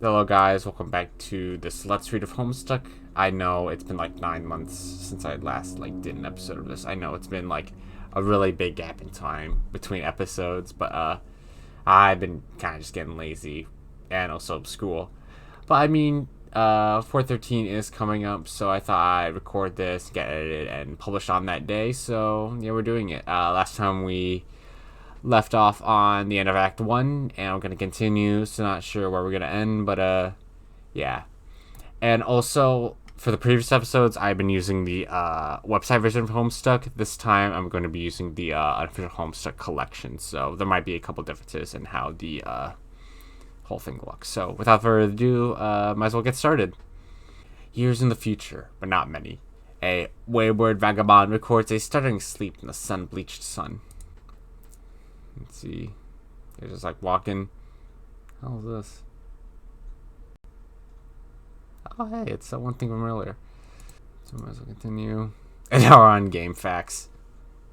Hello guys, welcome back to this Let's Read of Homestuck. I know it's been like 9 months since I last did an episode of this. I know it's been like a really big gap in time between episodes, but I've been kind of just getting lazy and also school. But I mean, 413 is coming up, so I thought I'd record this, get edited, and publish on that day. So yeah, we're doing it. Last time we left off on the end of Act 1, and I'm going to continue, so not sure where we're going to end, but yeah. And also, for the previous episodes, I've been using the website version of Homestuck. This time, I'm going to be using the unofficial Homestuck collection, so there might be a couple differences in how the whole thing looks. So, without further ado, might as well get started. Years in the future, but not many, a wayward vagabond records a stuttering sleep in the sun-bleached sun. Let's see. They're just like walking. How's this? Oh, hey, it's that one thing from earlier. So, might as well continue. And now we're on game facts.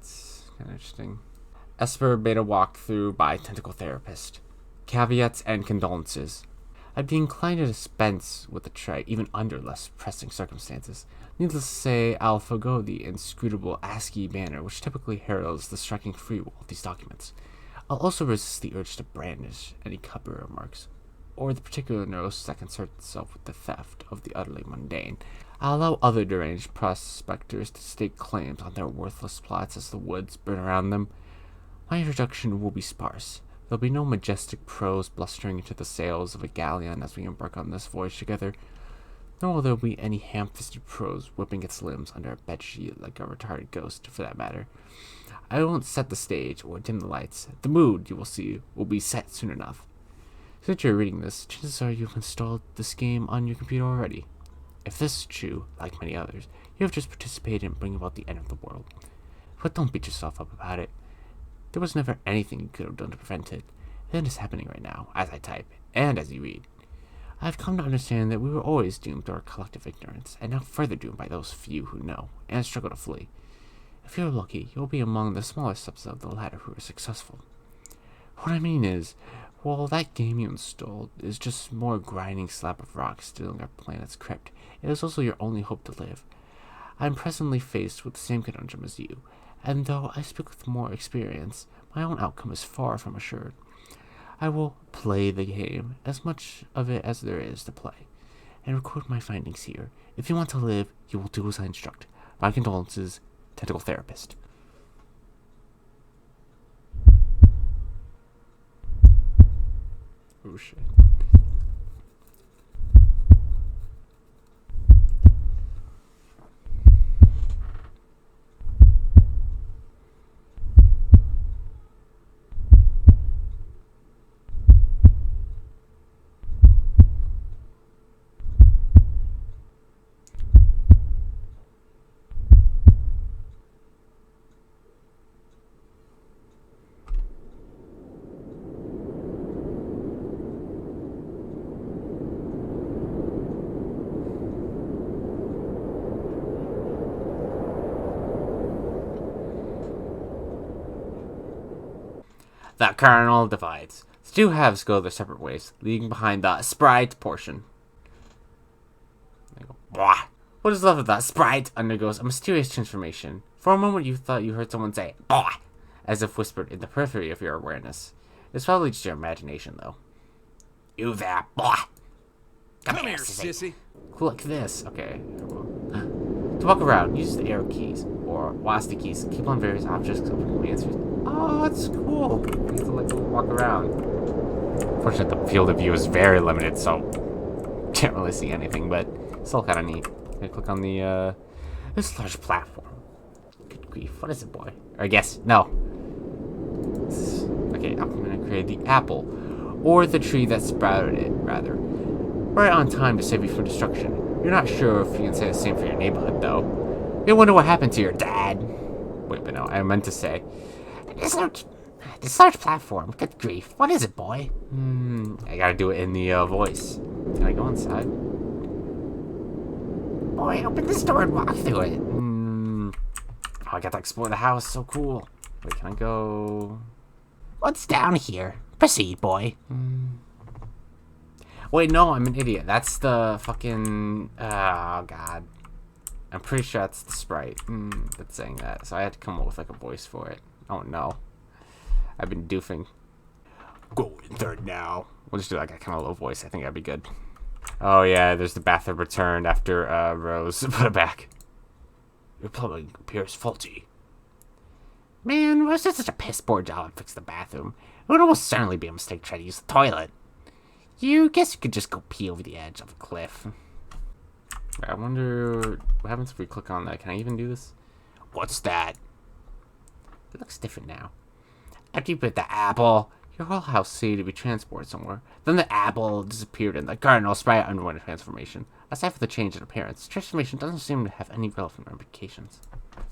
It's kind of interesting. Esper beta walkthrough by Tentacle Therapist. Caveats and condolences. I'd be inclined to dispense with the tray, even under less pressing circumstances. Needless to say, I'll forgo the inscrutable ASCII banner which typically heralds the striking freewheel of these documents. I'll also resist the urge to brandish any cupbearer marks, or the particular neurosis that concerns itself with the theft of the utterly mundane. I'll allow other deranged prospectors to stake claims on their worthless plots as the woods burn around them. My introduction will be sparse. There'll be no majestic prose blustering into the sails of a galleon as we embark on this voyage together, nor will there be any ham-fisted prose whipping its limbs under a bedsheet like a retarded ghost, for that matter. I won't set the stage or dim the lights. The mood, you will see, will be set soon enough. Since you're reading this, chances are you've installed this game on your computer already. If this is true, like many others, you have just participated in bringing about the end of the world. But don't beat yourself up about it. There was never anything you could have done to prevent it. It is happening right now, as I type, and as you read. I've come to understand that we were always doomed to our collective ignorance, and now further doomed by those few who know, and struggle to flee. If you're lucky, you'll be among the smaller subset of the latter who are successful. What I mean is, while that game you installed is just more grinding slab of rock stealing our planet's crypt, it is also your only hope to live. I am presently faced with the same conundrum as you, and though I speak with more experience, my own outcome is far from assured. I will play the game, as much of it as there is to play, and record my findings here. If you want to live, you will do as I instruct. My condolences, Tentacle Therapist. Oh shit. The Colonel divides. The two halves go their separate ways, leaving behind the sprite portion. They go, "Blah. What is left of that sprite?" undergoes a mysterious transformation. For a moment you thought you heard someone say, "Blah," as if whispered in the periphery of your awareness. It's probably just your imagination, though. "You there, blah. Come here, sissy. Cool like this. Okay. To walk around, use the arrow keys, or WASD keys, keep on various objects open answers. Oh, that's cool. You get to walk around. Fortunately, the field of view is very limited, so can't really see anything, but still kind of neat. I click on the this large platform. Good grief, what is it, boy? Or I guess no. Okay, I'm gonna create the apple, or the tree that sprouted it, rather. Right on time to save you from destruction. You're not sure if you can say the same for your neighborhood, though. You wonder what happened to your dad. Wait, but no, I meant to say. This large platform, good grief. What is it, boy? I gotta do it in the voice. Can I go inside? Boy, open this door and walk through it. Oh, I got to explore the house. So cool. Wait, can I go? What's down here? Proceed, boy. Wait, no, I'm an idiot. That's the fucking... Oh, God. I'm pretty sure that's the sprite that's saying that. So I had to come up with, like, a voice for it. Oh, no. I've been doofing. Go in third now. We'll just do, like, a kind of low voice. I think that'd be good. Oh, yeah, there's the bathroom returned after Rose put it back. Your plumbing appears faulty. Man, Rose did such a piss poor job to fix the bathroom. It would almost certainly be a mistake to try to use the toilet. You guess you could just go pee over the edge of a cliff. I wonder what happens if we click on that. Can I even do this? What's that? It looks different now. After you put the apple, your whole house seemed to be transported somewhere. Then the apple disappeared and the Colonel sprite underwent a transformation. Aside from the change in appearance, transformation doesn't seem to have any relevant implications.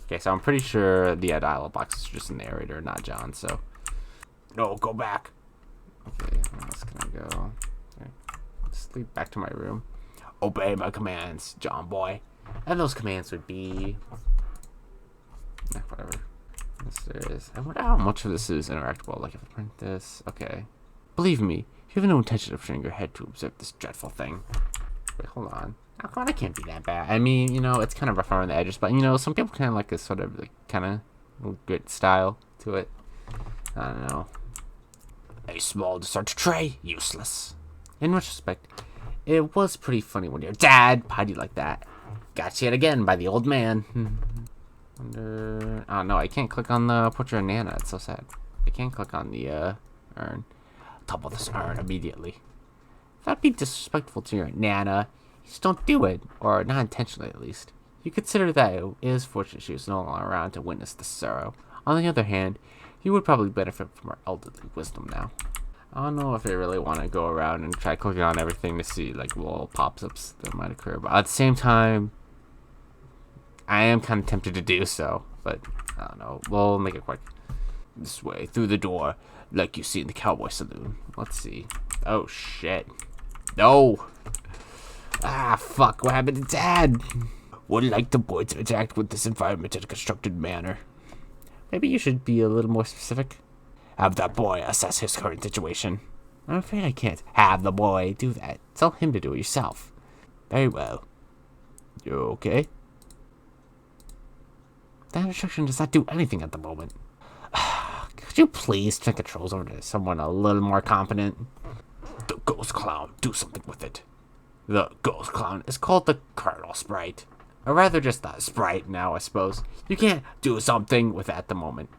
Okay, so I'm pretty sure the dialogue box is just a narrator, not John, so... No, go back. Okay, where else can I go? Okay, let's lead back to my room. Obey my commands, John boy. And those commands would be... whatever. Yes, there is. I wonder how much of this is interactable. Like, if I print this... Okay. Believe me, you have no intention of turning your head to observe this dreadful thing. Wait, hold on. Oh, God, I can't be that bad. I mean, you know, it's kind of rough around the edges, but, you know, some people kind of like this sort of, like, kind of grit style to it. I don't know. A small dessert tray, useless. In retrospect, it was pretty funny when your dad partied like that. Got yet again by the old man. Wonder... Oh, no, I can't click on the portrait of Nana. It's so sad. I can't click on the, urn. Topple this urn immediately. If that'd be disrespectful to your Nana, you just don't do it. Or not intentionally, at least. You consider that it is fortunate she was no longer around to witness the sorrow. On the other hand, you would probably benefit from her elderly wisdom now. I don't know if I really want to go around and try clicking on everything to see, like, little pop-ups that might occur. But at the same time, I am kind of tempted to do so. But, I don't know. We'll make it quick. This way, through the door, like you see in the cowboy saloon. Let's see. Oh, shit. No! Ah, fuck. What happened to Dad? Would like the boy to interact with this environment in a constructed manner. Maybe you should be a little more specific. Have that boy assess his current situation. I'm afraid I can't have the boy do that. Tell him to do it yourself. Very well. You okay? That instruction does not do anything at the moment. Could you please turn controls over to someone a little more competent? The ghost clown, do something with it. The ghost clown is called the Colonel sprite. Or rather just the sprite now, I suppose. You can't do something with it at the moment.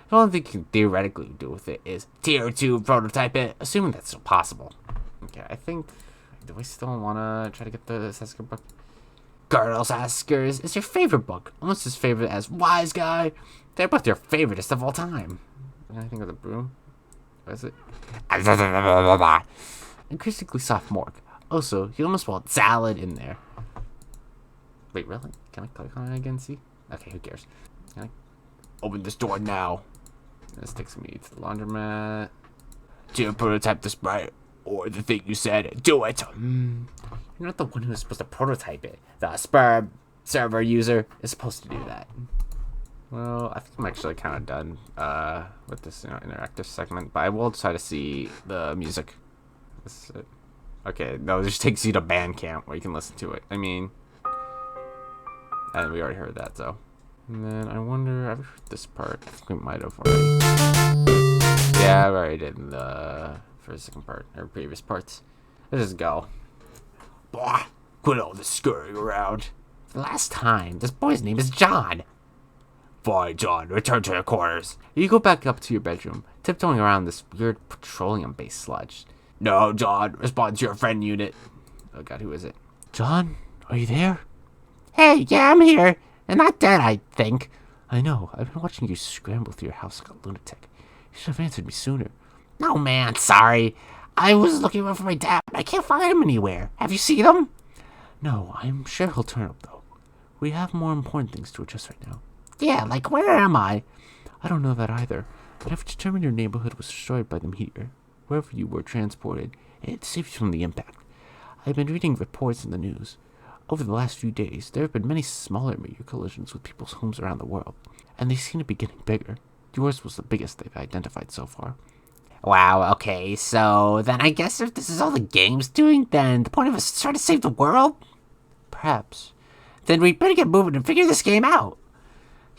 The only thing you can theoretically do with it is tier 2 prototype it, assuming that's still possible. Okay, I think... Do we still want to try to get the Sasker book? Colonel Saskers is your favorite book. Almost as favorite as Wise Guy. They're both your favoriteest of all time. Anything with a broom? What is it? Increasingly sophomoric. Also, you almost want salad in there. Wait, really? Can I click on it again, see? Okay, who cares? Can I open this door now? This takes me to the laundromat. Do you prototype the sprite or the thing you said? Do it! You're not the one who's supposed to prototype it. The sperm server user is supposed to do that. Well, I think I'm actually kind of done with this interactive segment, but I will try to see the music. This is it. Okay, no, this takes you to Bandcamp where you can listen to it. I mean... And we already heard that, so. And then I wonder, I've heard this part. I think we might have already. Yeah, I already did in the first, second part, or previous parts. Let's just go. Boy, quit all this scurrying around. For the last time, this boy's name is John. Fine, John, return to your quarters. You go back up to your bedroom, tiptoeing around this weird petroleum-based sludge. No, John, respond to your friend unit. Oh god, who is it? John, are you there? Hey, yeah, I'm here. And not dead, I think. I know. I've been watching you scramble through your house like a lunatic. You should have answered me sooner. No, man, sorry. I was looking around for my dad, but I can't find him anywhere. Have you seen him? No, I'm sure he'll turn up, though. We have more important things to address right now. Yeah, like where am I? I don't know that either, but I've determined your neighborhood was destroyed by the meteor. Wherever you were transported, it saved you from the impact. I've been reading reports in the news. Over the last few days, there have been many smaller meteor collisions with people's homes around the world, and they seem to be getting bigger. Yours was the biggest they've identified so far. Wow, okay, so then I guess if this is all the game's doing, then the point of us is trying to save the world? Perhaps. Then we'd better get moving and figure this game out.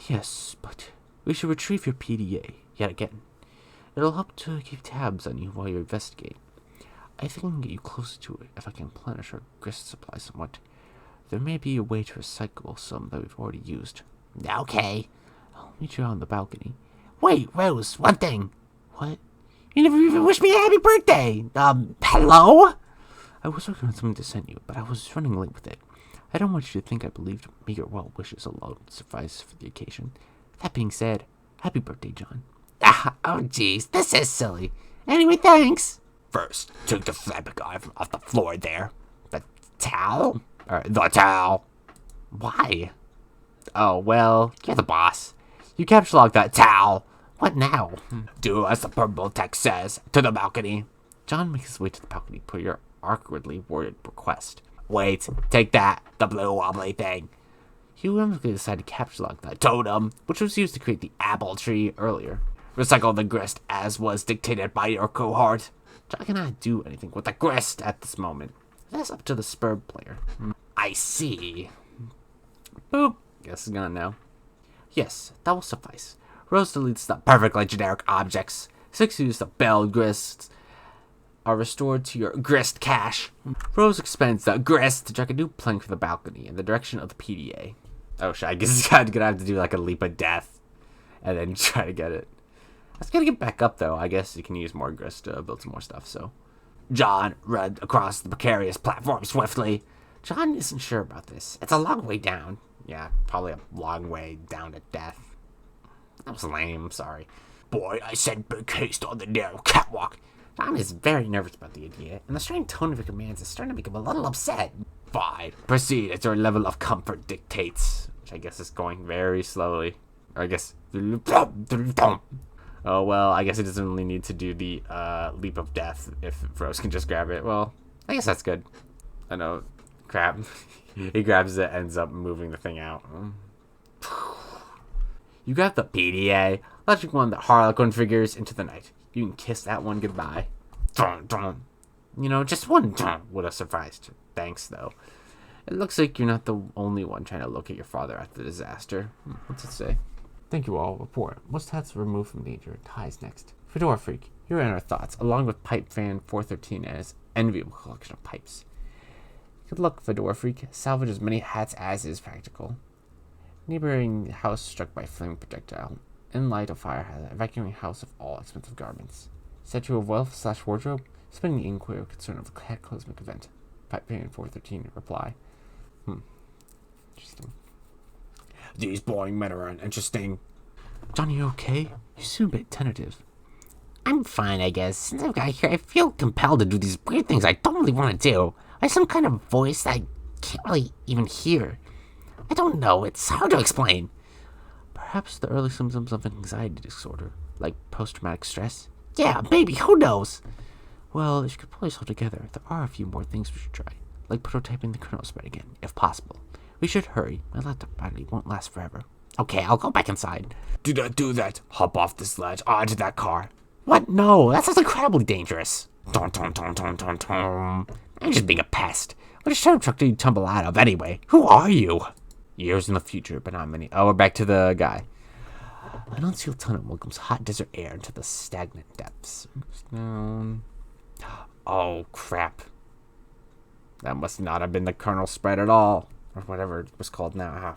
Yes, but we should retrieve your PDA yet again. It'll help to keep tabs on you while you investigate. I think I can get you closer to it if I can replenish our grist supply somewhat. There may be a way to recycle some that we've already used. Okay. I'll meet you on the balcony. Wait, Rose, one thing. What? You never even wished me a happy birthday! Hello? I was working on something to send you, but I was running late with it. I don't want you to think I believed meager well wishes alone would suffice for the occasion. That being said, happy birthday, John. Oh jeez, this is silly. Anyway, thanks. First, take the fabric off the floor there. The towel? The towel. Why? Oh, well, you're the boss. You capture lock that towel. What now? Do as the purple text says. To the balcony. John makes his way to the balcony per your awkwardly worded request. Wait, take that. The blue wobbly thing. You whimsically decided to capture lock that totem, which was used to create the apple tree earlier. Recycle the grist as was dictated by your cohort. John cannot do anything with the grist at this moment. That's up to the spurred player. I see. Boop. Guess it's gone now. Yes, that will suffice. Rose deletes the perfectly generic objects. 6 use the belled grists are restored to your grist cache. Rose expends the grist to drag a new plank from the balcony in the direction of the PDA. Oh shit, I guess he's gonna have to do like a leap of death and then try to get it. Let's gotta get back up though. I guess you can use more grist to build some more stuff, so. John ran across the precarious platform swiftly. John isn't sure about this. It's a long way down. Yeah, probably a long way down to death. That was lame, sorry. Boy, I said big haste on the narrow catwalk. John is very nervous about the idea, and the strained tone of your commands is starting to make him a little upset. Fine, proceed as your level of comfort dictates. Which I guess is going very slowly. Or I guess... Oh, well, I guess it doesn't really need to do the leap of death if Rose can just grab it. Well, I guess that's good. I know. Crap. He grabs it, ends up moving the thing out. You got the PDA, electric one that Harlequin figures into the night. You can kiss that one goodbye. You know, just one would have sufficed. Thanks, though. It looks like you're not the only one trying to locate your father after the disaster. What's it say? Thank you all. Report. Most hats removed from danger. Ties next. Fedora Freak, you're in our thoughts, along with Pipe Fan 413 and his enviable collection of pipes. Good luck, Fedora Freak. Salvage as many hats as is practical. Neighboring house struck by flaming projectile. In light of fire hazard, evacuating house of all expensive garments. Statue of wealth / wardrobe. Spending the inquiry concern of a cataclysmic event. Pipe Fan 413 reply. Interesting. These boring men are uninteresting. Johnny, you okay? You seem a bit tentative. I'm fine, I guess. Since I've got here, I feel compelled to do these weird things I don't really want to do. I have some kind of voice that I can't really even hear. I don't know. It's hard to explain. Perhaps the early symptoms of an anxiety disorder, like post-traumatic stress? Yeah, maybe. Who knows? Well, if you could pull yourself together, there are a few more things we should try, like prototyping the kernel spread again, if possible. We should hurry. My laptop battery won't last forever. Okay, I'll go back inside. Do not do that. Hop off this ledge onto that car. What? No, that sounds incredibly dangerous. I'm just being a pest. What shadow truck did you tumble out of anyway? Who are you? Years in the future, but not many. Oh, we're back to the guy. An unsealed tunnel welcomes hot desert air into the stagnant depths. Oh, crap. That must not have been the kernel spread at all. Or whatever it was called now.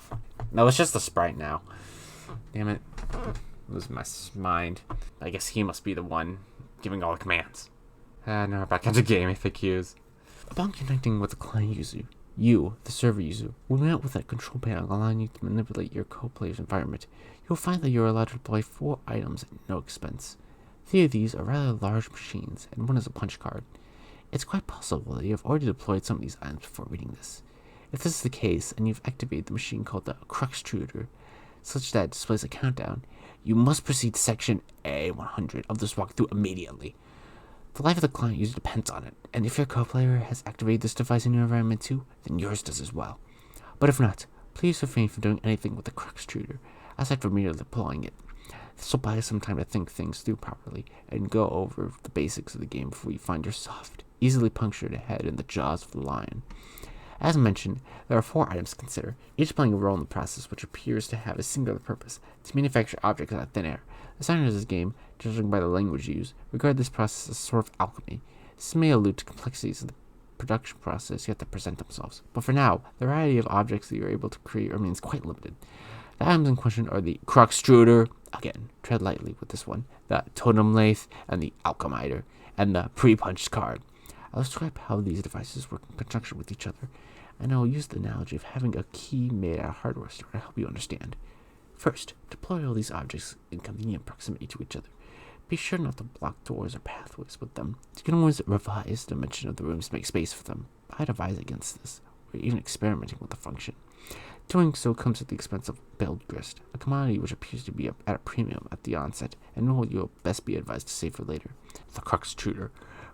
No, it's just the sprite now. Damn it. Lose my mind. I guess he must be the one giving all the commands. Now we're back into game FAQs. Upon connecting with the client user, you, the server user, will be met with a control panel allowing you to manipulate your co-player's environment. You'll find that you're allowed to deploy 4 items at no expense. 3 of these are rather large machines, and 1 is a punch card. It's quite possible that you have already deployed some of these items before reading this. If this is the case, and you've activated the machine called the Cruxtruder, such that it displays a countdown, you must proceed to section A100 of this walkthrough immediately. The life of the client user depends on it, and if your co-player has activated this device in your environment too, then yours does as well. But if not, please refrain from doing anything with the Cruxtruder, aside from merely deploying it. This will buy us some time to think things through properly and go over the basics of the game before you find your soft, easily punctured head in the jaws of the lion. As mentioned, there are 4 items to consider, each playing a role in the process which appears to have a singular purpose, to manufacture objects out of thin air. Designers of this game, judging by the language used, regard this process as a sort of alchemy. This may allude to complexities of the production process yet to present themselves, but for now, the variety of objects that you are able to create remains quite limited. The items in question are the Crowe extruder, again, tread lightly with this one, the totem lathe, and the alchemiter, and the pre-punched card. I'll describe how these devices work in conjunction with each other, and I will use the analogy of having a key made out of hardware store to help you understand. First, deploy all these objects in convenient proximity to each other. Be sure not to block doors or pathways with them. You can always revise the dimension of the rooms to make space for them. I'd advise against this, or even experimenting with the function. Doing so comes at the expense of build grist, a commodity which appears to be at a premium at the onset, and what you'll best be advised to save for later. The Crowe extruder.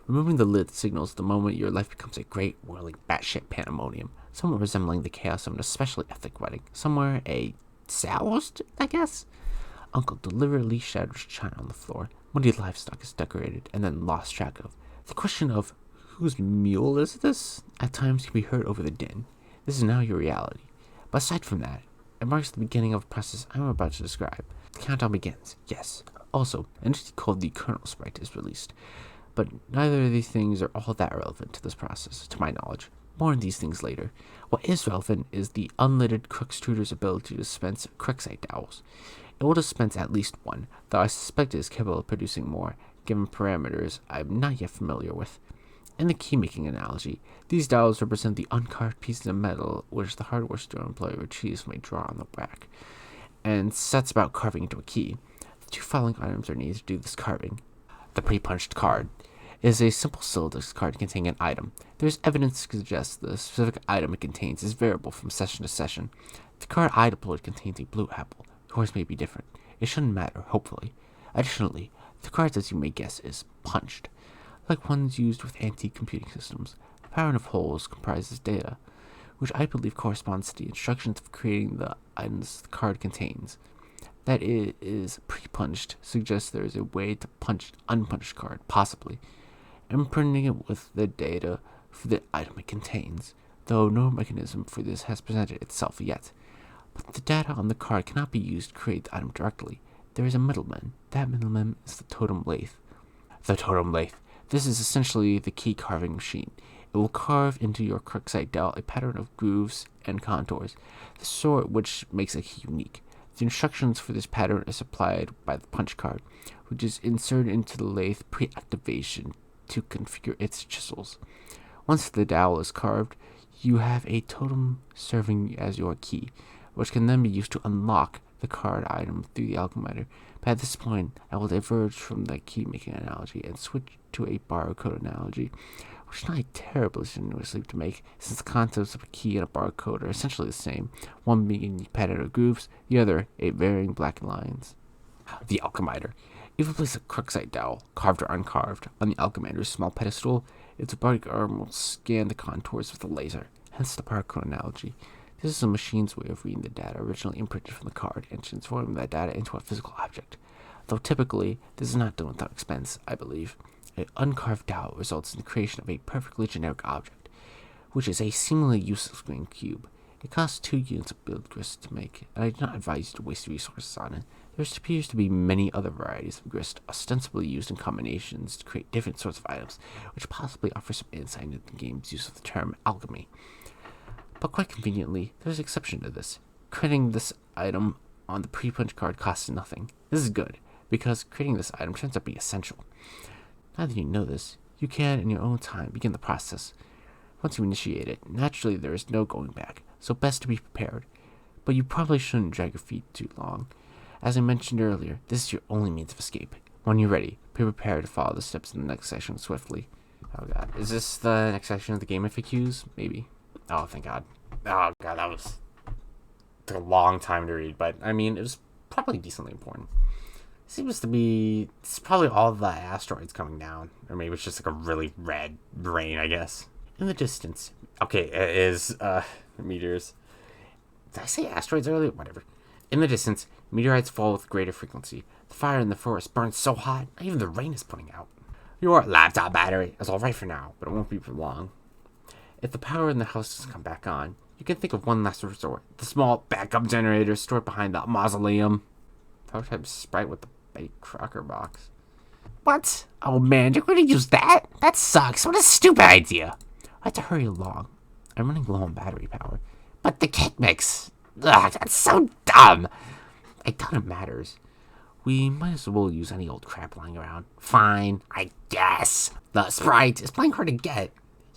Removing the lid signals the moment your life becomes a great, whirling, batshit pandemonium, somewhat resembling the chaos of an especially ethnic wedding. Somewhere a soused, I guess? Uncle deliberately shatters china on the floor. Muddy livestock is decorated and then lost track of. The question of whose mule is this at times can be heard over the din. This is now your reality. But aside from that, it marks the beginning of a process I'm about to describe. The countdown begins, yes. Also, an entity called the Colonel Sprite is released. But neither of these things are all that relevant to this process, to my knowledge. More on these things later. What is relevant is the unlidded Crowe extruder's ability to dispense Quixite dowels. It will dispense at least one, though I suspect it is capable of producing more, given parameters I'm not yet familiar with. In the key-making analogy, these dowels represent the uncarved pieces of metal which the hardware store employee retrieves from a drawer on the back, and sets about carving into a key. The 2 following items are needed to do this carving. The pre-punched card is a simple syllables card containing an item. There is evidence to suggest the specific item it contains is variable from session to session. The card I deployed contains a blue apple. Yours may be different. It shouldn't matter, hopefully. Additionally, the card, as you may guess, is punched. Like ones used with antique computing systems, the pattern of holes comprises data, which I believe corresponds to the instructions for creating the items the card contains. That it is pre-punched suggests there is a way to punch unpunched card, possibly, imprinting it with the data for the item it contains, though no mechanism for this has presented itself yet. But the data on the card cannot be used to create the item directly. There is a middleman. That middleman is the totem lathe. The totem lathe. This is essentially the key carving machine. It will carve into your Quixite dowel a pattern of grooves and contours, the sort which makes it unique. The instructions for this pattern are supplied by the punch card, which is inserted into the lathe pre-activation to configure its chisels. Once the dowel is carved, you have a totem serving as your key, which can then be used to unlock the card item through the alchemiter. But at this point, I will diverge from the key-making analogy and switch to a barcode analogy, which is not a terribly strenuous leap to make, since the concepts of a key and a barcode are essentially the same, one being a pattern of grooves, the other a varying black lines. The alchemiter. If you place a Quixite dowel, carved or uncarved, on the alchemiter's small pedestal, its robotic arm will scan the contours with a laser, hence the barcode analogy. This is a machine's way of reading the data originally imprinted from the card and transforming that data into a physical object. Though typically, this is not done without expense, I believe. An uncarved dowel results in the creation of a perfectly generic object, which is a seemingly useless green cube. It costs 2 units of build grist to make, and I do not advise you to waste resources on it. There appears to be many other varieties of grist ostensibly used in combinations to create different sorts of items, which possibly offer some insight into the game's use of the term alchemy. But quite conveniently, there's an exception to this. Creating this item on the pre-punch card costs nothing. This is good, because creating this item turns out to be essential. Now that you know this, you can, in your own time, begin the process. Once you initiate it, naturally there is no going back, so best to be prepared. But you probably shouldn't drag your feet too long. As I mentioned earlier, this is your only means of escape. When you're ready, be prepared to follow the steps in the next section swiftly. Oh god, is this the next section of the game FAQs? Maybe. Oh, thank god. Oh god, took a long time to read, but I mean, it was probably decently important. It's probably all the asteroids coming down, or maybe it's just like a really red rain, I guess. In the distance, okay, it is meteors. Did I say asteroids earlier? Whatever. In the distance, meteorites fall with greater frequency. The fire in the forest burns so hot, not even the rain is putting out. Your laptop battery is alright for now, but it won't be for long. If the power in the house doesn't come back on, you can think of one last resort. The small backup generator stored behind the mausoleum. Prototype Sprite with the baked Crocker box. What? Oh man, you're going to use that? That sucks. What a stupid idea. I have to hurry along. I'm running low on battery power. But the cake mix. Ugh, that's so dumb. I doubt it matters. We might as well use any old crap lying around. Fine, I guess. The Sprite is playing hard to get.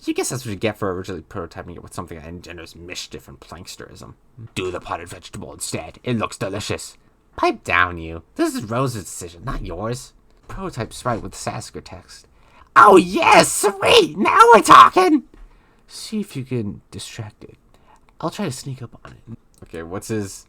You guess that's what you get for originally prototyping it with something that engenders mischief and planksterism. Do the potted vegetable instead. It looks delicious. Pipe down, you. This is Rose's decision, not yours. Prototype Sprite with Sasker text. Oh yes, sweet! Now we're talking! See if you can distract it. I'll try to sneak up on it. Okay, what's his...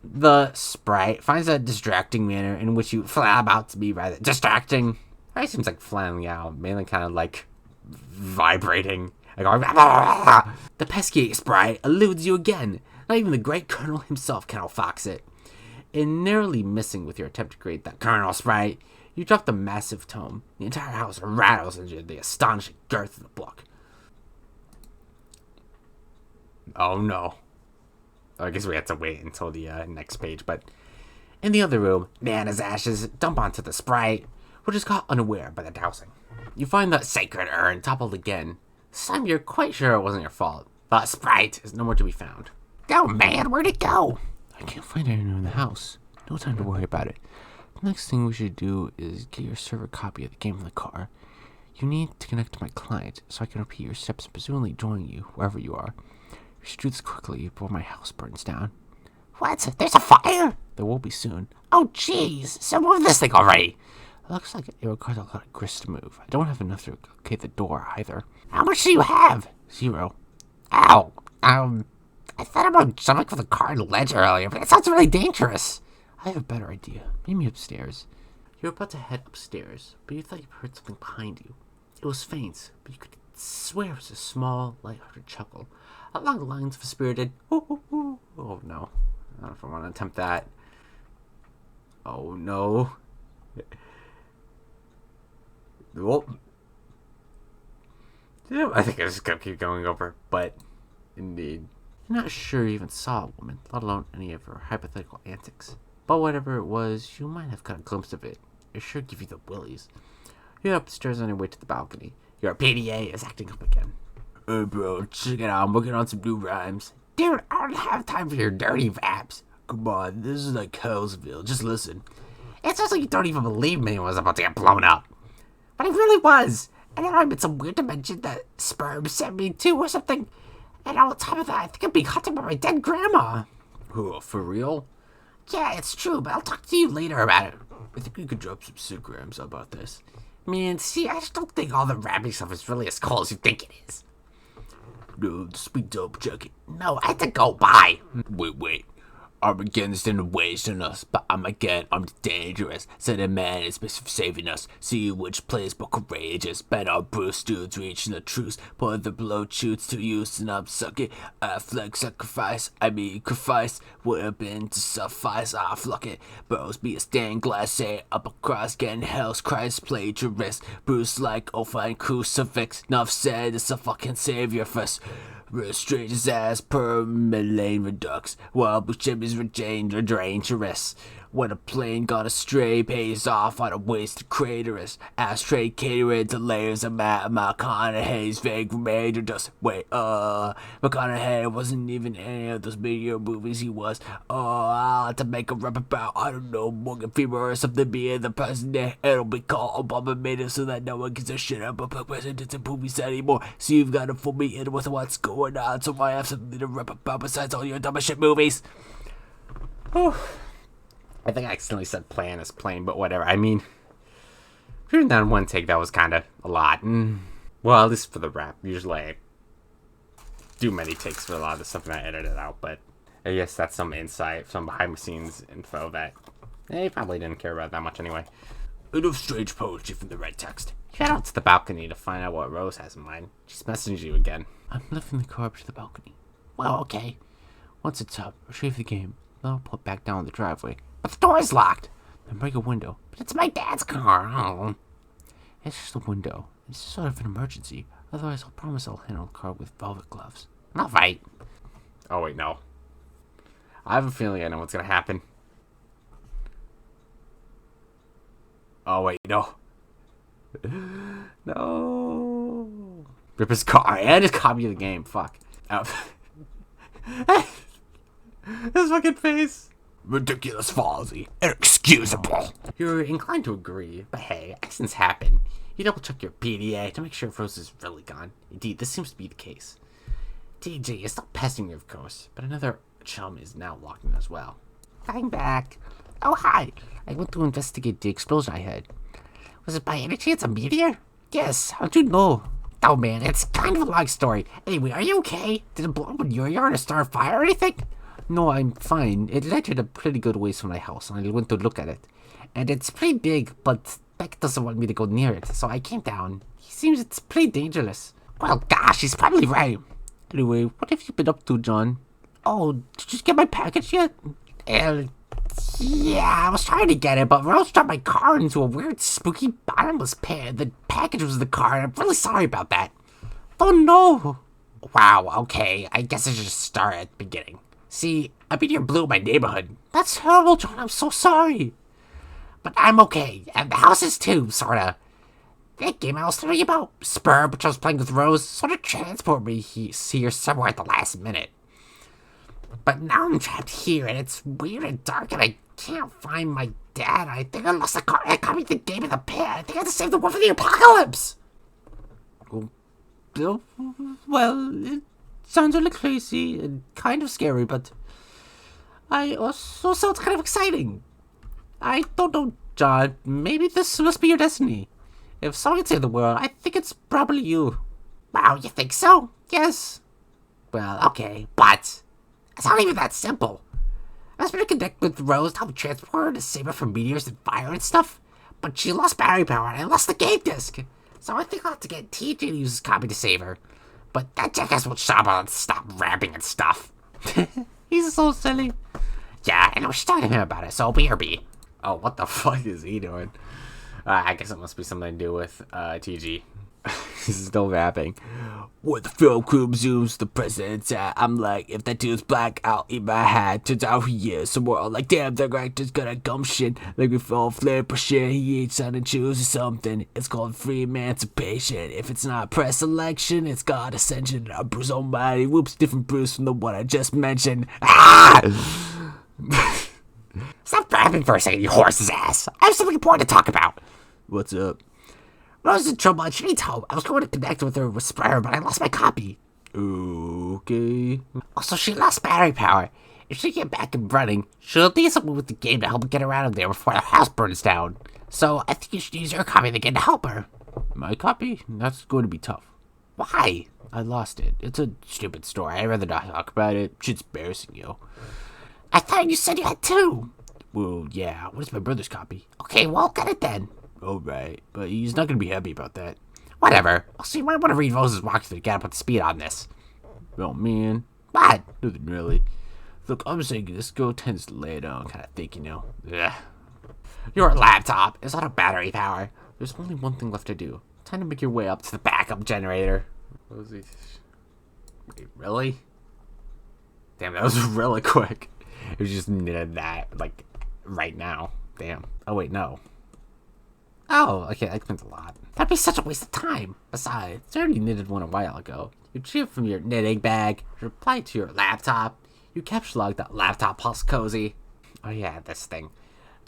The Sprite finds a distracting manner in which you flab out to be rather distracting. It seems like flailing out, mainly kind of like vibrating. The pesky Sprite eludes you again. Not even the great Colonel himself can outfox it. In narrowly missing with your attempt to create that Colonel Sprite, you drop the massive tome. The entire house rattles into the astonishing girth of the book. Oh no. I guess we have to wait until the next page, but in the other room, Nana's ashes dump onto the Sprite, which is caught unaware by the dousing. You find the sacred urn toppled again. This time you're quite sure it wasn't your fault. The Sprite is nowhere to be found. Oh man, where'd it go? I can't find anyone in the house. No time to worry about it. The next thing we should do is get your server copy of the game from the car. You need to connect to my client so I can repeat your steps and presumably join you wherever you are. We should do this quickly before my house burns down. What? There's a fire? There will be soon. Oh jeez, so move this thing already. It looks like it requires a lot of grist to move. I don't have enough to locate the door either. How much do you have? 0. Ow. I thought about jumping for the car and ledge earlier, but that sounds really dangerous. I have a better idea. Meet me upstairs. You were about to head upstairs, but you thought you heard something behind you. It was faint, but you could swear it was a small, light-hearted chuckle, along the lines of a spirited, "Ooh, ooh, ooh." Oh no. I don't know if I want to attempt that. Oh no. Whoop. Yeah, I think I just gotta keep going over, but indeed. You're not sure you even saw a woman, let alone any of her hypothetical antics. But whatever it was, you might have caught a glimpse of it. It sure give you the willies. You're upstairs on your way to the balcony. Your PDA is acting up again. Hey bro, check it out, I'm working on some new rhymes. Dude, I don't have time for your dirty raps. Come on, this is like Hellsville, just listen. It sounds like you don't even believe me was about to get blown up. But it really was. And then I'm in some weird dimension that sperm sent me to or something. And on top of that, I think I'm being hunted by my dead grandma. Oh, for real? Yeah, it's true, but I'll talk to you later about it. I think we could drop some Instagrams about this. Man, see, I just don't think all the rapping stuff is really as cool as you think it is. No, just be dope, check it. No, I have to go, bye. Wait. Armageddon's in the ways on us, but Armageddon, I'm dangerous. Said a man is best for saving us. See which plays but courageous. Bet our Bruce dudes reaching the truce. Put the blow shoots to use and I'm sucking. I flex sacrifice. Would have been to suffice. I fluck it. Bros be a stained glass, say up across getting hell's Christ plagiarist. Bruce like fine crucifix. Nuff said it's a fucking savior first. Restrain his ass per Milane Redux, while Bushim is dangerous. When a plane got astray, pays off on a wasted craterist. Ashtray catering to layers of McConaughey's vague remainder dust. Wait, McConaughey wasn't even any of those video movies he was. I'll have to make a rap about, I don't know, Morgan Freeman or something being the president. It'll be called Obama made it so that no one gives a shit about presidents and movies anymore. So you've got to fool me in with what's going on, so I have something to rap about besides all your dumb shit movies. I think I accidentally said plan as plain, but whatever. I mean, hearing that in one take, that was kind of a lot. Well, at least for the rap. Usually I do many takes for a lot of the stuff and I edit it out, but I guess that's some insight, some behind-the-scenes info that they probably didn't care about that much anyway. Enough strange poetry from the red text. You head out to the balcony to find out what Rose has in mind. She's messaging you again. I'm lifting the car up to the balcony. Well, okay. Once it's up, retrieve the game. Then I'll put it back down the driveway. But the door is locked. Then break a window. But it's my dad's car. Oh. It's just a window. It's sort of an emergency. Otherwise, I'll promise I'll handle the car with velvet gloves. All right. Oh, wait, no. I have a feeling I know what's gonna happen. Oh, wait, no. No. Rip his car and his copy of the game. Fuck. Oh. His fucking face. Ridiculous folly. Inexcusable. You're inclined to agree, but hey, accidents happen. You double check your PDA to make sure Rose is really gone. Indeed, this seems to be the case. TG is still pestering you, of course, but another chum is now locked in as well. I'm back. Oh, hi. I went to investigate the explosion I had. Was it by any chance a meteor? Yes, how'd you know? Oh, man, it's kind of a long story. Anyway, are you okay? Did it blow up in your yard or start a fire or anything? No, I'm fine. It entered a pretty good ways from my house, and I went to look at it. And it's pretty big, but Beck doesn't want me to go near it, so I came down. He seems it's pretty dangerous. Well, gosh, he's probably right. Anyway, what have you been up to, John? Oh, did you get my package yet? Yeah, I was trying to get it, but Rose dropped my car into a weird, spooky, bottomless pit. The package was in the car, and I'm really sorry about that. Oh, no. Wow, okay. I guess I should just start at the beginning. See, a meteor blew my neighborhood. That's terrible, John. I'm so sorry. But I'm okay, and the house is too, sorta. That game I was telling you about, Spur, which I was playing with Rose, sort of transported me here somewhere at the last minute. But now I'm trapped here, and it's weird and dark, and I can't find my dad. I think I lost the car. I copied the game in the pit. I think I have to save the world from the apocalypse. Well, it sounds really crazy and kind of scary, but I also sounds kind of exciting. I don't know, John. Maybe this must be your destiny. If someone can save the world, I think it's probably you. Wow, you think so? Yes. Well, okay, but it's not even that simple. I was going to connect with Rose to help transport her to save her from meteors and fire and stuff, but she lost battery power and I lost the game disc. So I think I'll have to get TJ to use his copy to save her. But that jackass won't shut up and stop rapping and stuff. He's so silly. Yeah, and I was talking to him about it, so BRB. Oh, what the fuck is he doing? I guess it must be something to do with TG. He's still rapping. When the film crew zooms the president's at, I'm like, if that dude's black, I'll eat my hat. Turns out he is. So we're all like, damn, the actor's got a gumption. Like we fall flip or shit, he eats on and chooses something. It's called free emancipation. If it's not press selection, it's God ascension. A Bruce Almighty, whoops, different Bruce from the one I just mentioned. Ah! Stop rapping for a second, you horse's ass. I have something important to talk about. What's up? Rose is in trouble and she needs help. I was going to connect with her with Sprayer, but I lost my copy. Okay. Also, she lost battery power. If she get back and running, she'll need someone with the game to help her get her out of there before the house burns down. So I think you should use your copy of the game to help her. My copy? That's going to be tough. Why? I lost it. It's a stupid story. I'd rather not talk about it. Shit's embarrassing, yo. I thought you said you had two. Well, yeah. What is my brother's copy? Okay, well, get it then. Alright, but he's not going to be happy about that. Whatever. Also, you might want to read Rose's walkthrough to get up to speed on this. Oh, man. What? Nothing really. Look, I'm saying this girl tends to lay it on kind of thick, you know. Ugh. Your laptop is out of battery power. There's only one thing left to do. Time to make your way up to the backup generator. What was he? Wait, really? Damn, that was really quick. It was just needed that, like, right now. Damn. Oh, wait, no. Oh, okay, that explains a lot. That'd be such a waste of time. Besides, I already knitted one a while ago. You retrieve from your knitting bag, reply to your laptop, you capture log that laptop plus cozy. Oh yeah, this thing.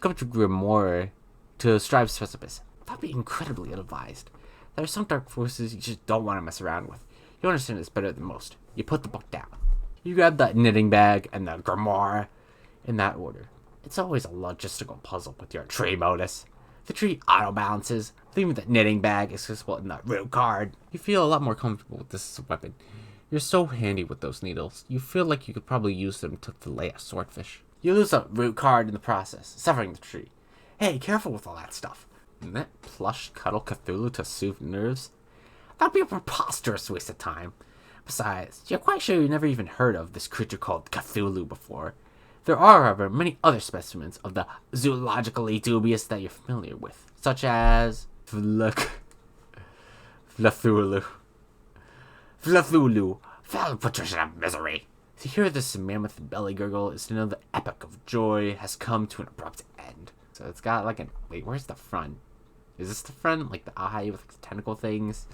Come to Grimoire to Strife's precipice. That'd be incredibly ill-advised. There are some dark forces you just don't want to mess around with. You understand this better than most. You put the book down. You grab that knitting bag and the Grimoire in that order. It's always a logistical puzzle with your tree modus. The tree auto-balances, leaving the knitting bag accessible in the root card. You feel a lot more comfortable with this as a weapon. You're so handy with those needles, you feel like you could probably use them to fillet a swordfish. You lose a root card in the process, severing the tree. Hey, careful with all that stuff. Isn't that plush cuddle Cthulhu to soothe nerves? That'd be a preposterous waste of time. Besides, you're quite sure you never even heard of this creature called Cthulhu before. There are, however, many other specimens of the zoologically dubious that you're familiar with, such as Flathulu. Foul patrician of misery. To hear this mammoth belly gurgle is to know the epoch of joy has come to an abrupt end. So it's got like an... Wait, where's the front? Is this the front? Like the eye with the tentacle things?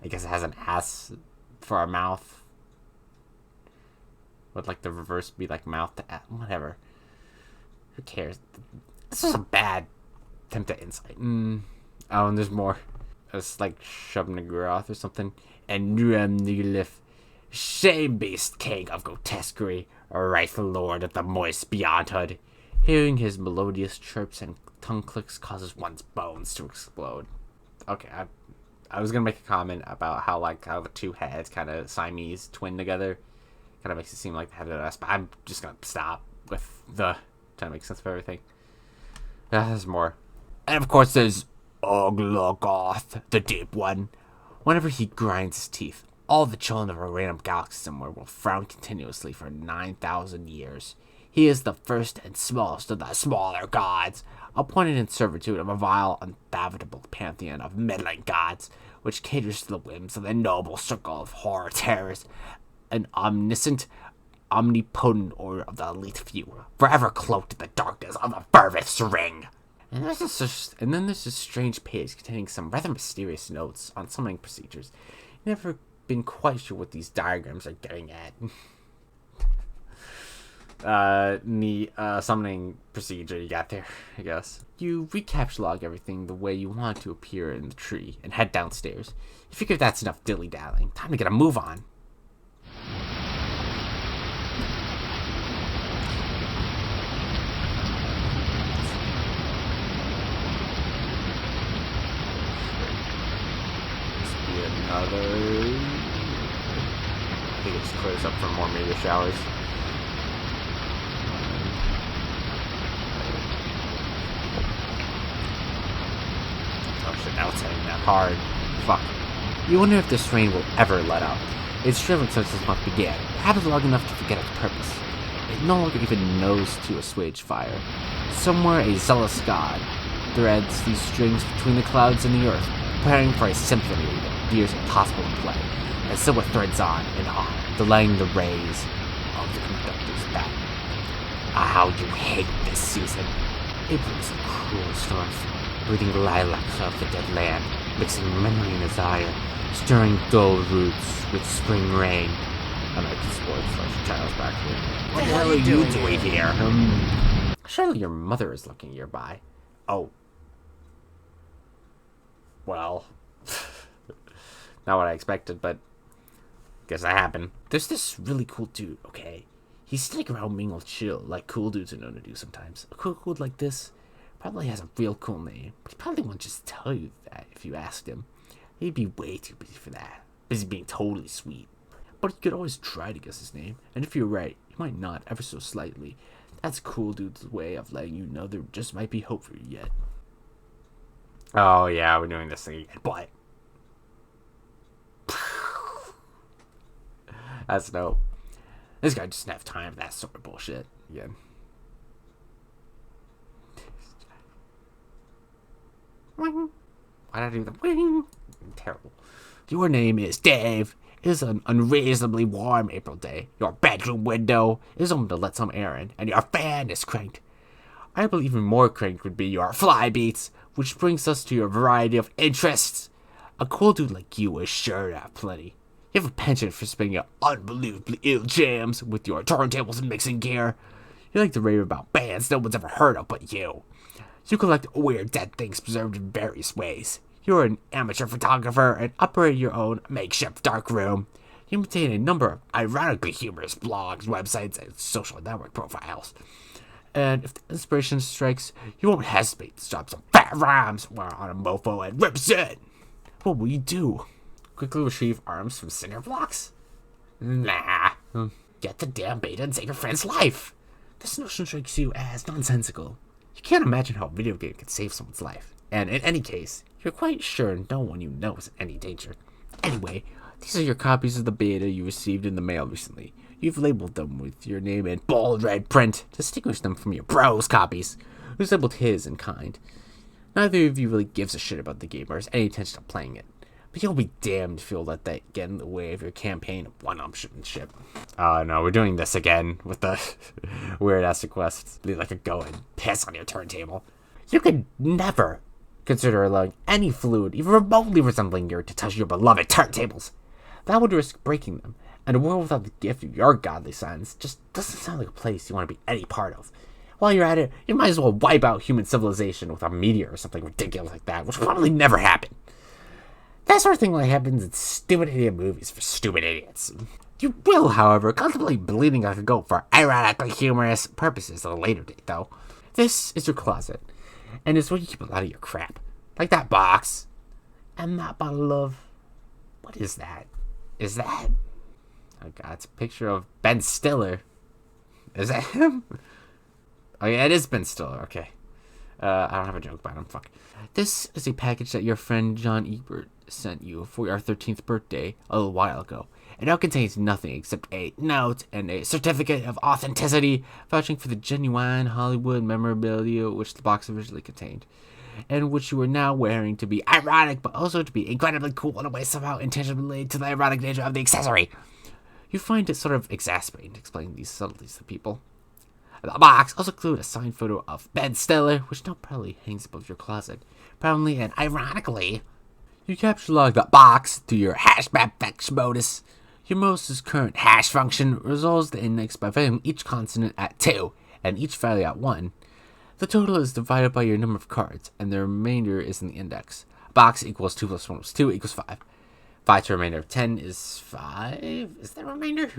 I guess it has an ass for our mouth. Would like the reverse be like mouth to ass? Whatever. Who cares? This is a bad attempt at insight. Oh, and there's more. It's like Shub-Nagroth or something. And Nuam-Nigilif, shame-beast king of grotesquerie, rightful lord of the moist beyondhood. Hearing his melodious chirps and tongue clicks causes one's bones to explode. Okay, I was gonna make a comment about how the two heads kind of Siamese twin together. Kind of makes it seem like the head of us, but I'm just gonna stop with the trying to make sense of everything. There's more. And of course there's Oglogoth, the deep one. Whenever he grinds his teeth, all the children of a random galaxy somewhere will frown continuously for 9,000 years. He is the first and smallest of the smaller gods, appointed in servitude of a vile, unfathomable pantheon of meddling gods, which caters to the whims of the noble circle of horror terrors, an omniscient, omnipotent order of the elite few, forever cloaked in the darkness of the furthest ring. And then there's this strange page containing some rather mysterious notes on summoning procedures. Never been quite sure what these diagrams are getting at. Summoning procedure you got there, I guess. You recapture log everything the way you want to appear in the tree and head downstairs. You figure that's enough dilly-dallying. Time to get a move on. I think it just clears up for more meteor showers. Oh shit, now it's hitting that hard. Fuck. You wonder if this rain will ever let up. It's driven since this month began, perhaps long enough to forget its purpose. It no longer even knows to assuage fire. Somewhere a zealous god threads these strings between the clouds and the earth, preparing for a symphony that appears impossible to play, and so it threads on and on, delaying the rays of the conductor's back. Ah, how you hate this season. April is a cruel storm, breathing lilacs off the dead land, mixing memory and desire, stirring dull roots with spring rain. I might just spoil for Child's back here. What the hell are you doing here? Surely your mother is looking nearby. Oh. Well. Not what I expected, but guess that happened. There's this really cool dude, okay? He's sitting around being all chill, like cool dudes are known to do sometimes. A cool dude like this probably has a real cool name, but he probably won't just tell you that if you asked him. He'd be way too busy for that. Busy being totally sweet. But you could always try to guess his name, and if you're right, you might nod ever so slightly. That's cool dude's way of letting you know there just might be hope for you yet. Oh yeah, we're doing this thing again, but that's dope. This guy doesn't have time for that sort of bullshit again. Why did I do the wing? Terrible. Your name is Dave. It is an unreasonably warm April day. Your bedroom window is open to let some air in, and your fan is cranked. I believe even more cranked would be your fly beats, which brings us to your variety of interests. A cool dude like you is sure to have plenty. You have a penchant for spinning your unbelievably ill jams with your turntables and mixing gear. You like to rave about bands no one's ever heard of but you. You collect weird dead things preserved in various ways. You're an amateur photographer and operate your own makeshift dark room. You maintain a number of ironically humorous blogs, websites, and social network profiles. And if the inspiration strikes, you won't hesitate to drop some fat rhymes on a mofo and rips it. What will you do? Quickly retrieve arms from cinder blocks? Nah. Get the damn beta and save your friend's life. This notion strikes you as nonsensical. You can't imagine how a video game can save someone's life. And in any case, you're quite sure no one you know is in any danger. Anyway, These are your copies of the beta you received in the mail recently. You've labeled them with your name in bold red print to distinguish them from your bro's copies, who's labeled his in kind. Neither of you really gives a shit about the game or has any intention of playing it. But you'll be damned if you'll let that get in the way of your campaign of one-upsmanship. Oh no, we're doing this again with the weird-ass requests. Be like a go and piss on your turntable. You could never consider allowing any fluid, even remotely resembling your, to touch your beloved turntables. That would risk breaking them, and a world without the gift of your godly science just doesn't sound like a place you want to be any part of. While you're at it, you might as well wipe out human civilization with a meteor or something ridiculous like that, which will probably never happen. That sort of thing only happens in stupid idiot movies for stupid idiots. You will, however, contemplate bleeding like a goat for ironically humorous purposes at a later date, though. This is your closet, and it's where you keep a lot of your crap. Like that box, and that bottle of... What is that? Is that... Oh god, it's a picture of Ben Stiller. Is that him? Oh yeah, it is Ben Stiller, okay. I don't have a joke about him, fuck. This is a package that your friend John Ebert sent you for your 13th birthday a little while ago. It now contains nothing except a note and a certificate of authenticity vouching for the genuine Hollywood memorabilia which the box originally contained, and which you are now wearing to be ironic but also to be incredibly cool in a way somehow intentionally related to the ironic nature of the accessory. You find it sort of exasperating to explain these subtleties to people. The box also includes a signed photo of Ben Stiller, which now proudly hangs above your closet. Proudly and ironically, you capture log the box to your hash map fetch modus. Your most current hash function resolves the index by valuing each consonant at 2 and each value at 1. The total is divided by your number of cards, and the remainder is in the index. Box equals 2 plus 1 plus 2 equals 5. 5 to the remainder of 10 is 5. Is that a remainder?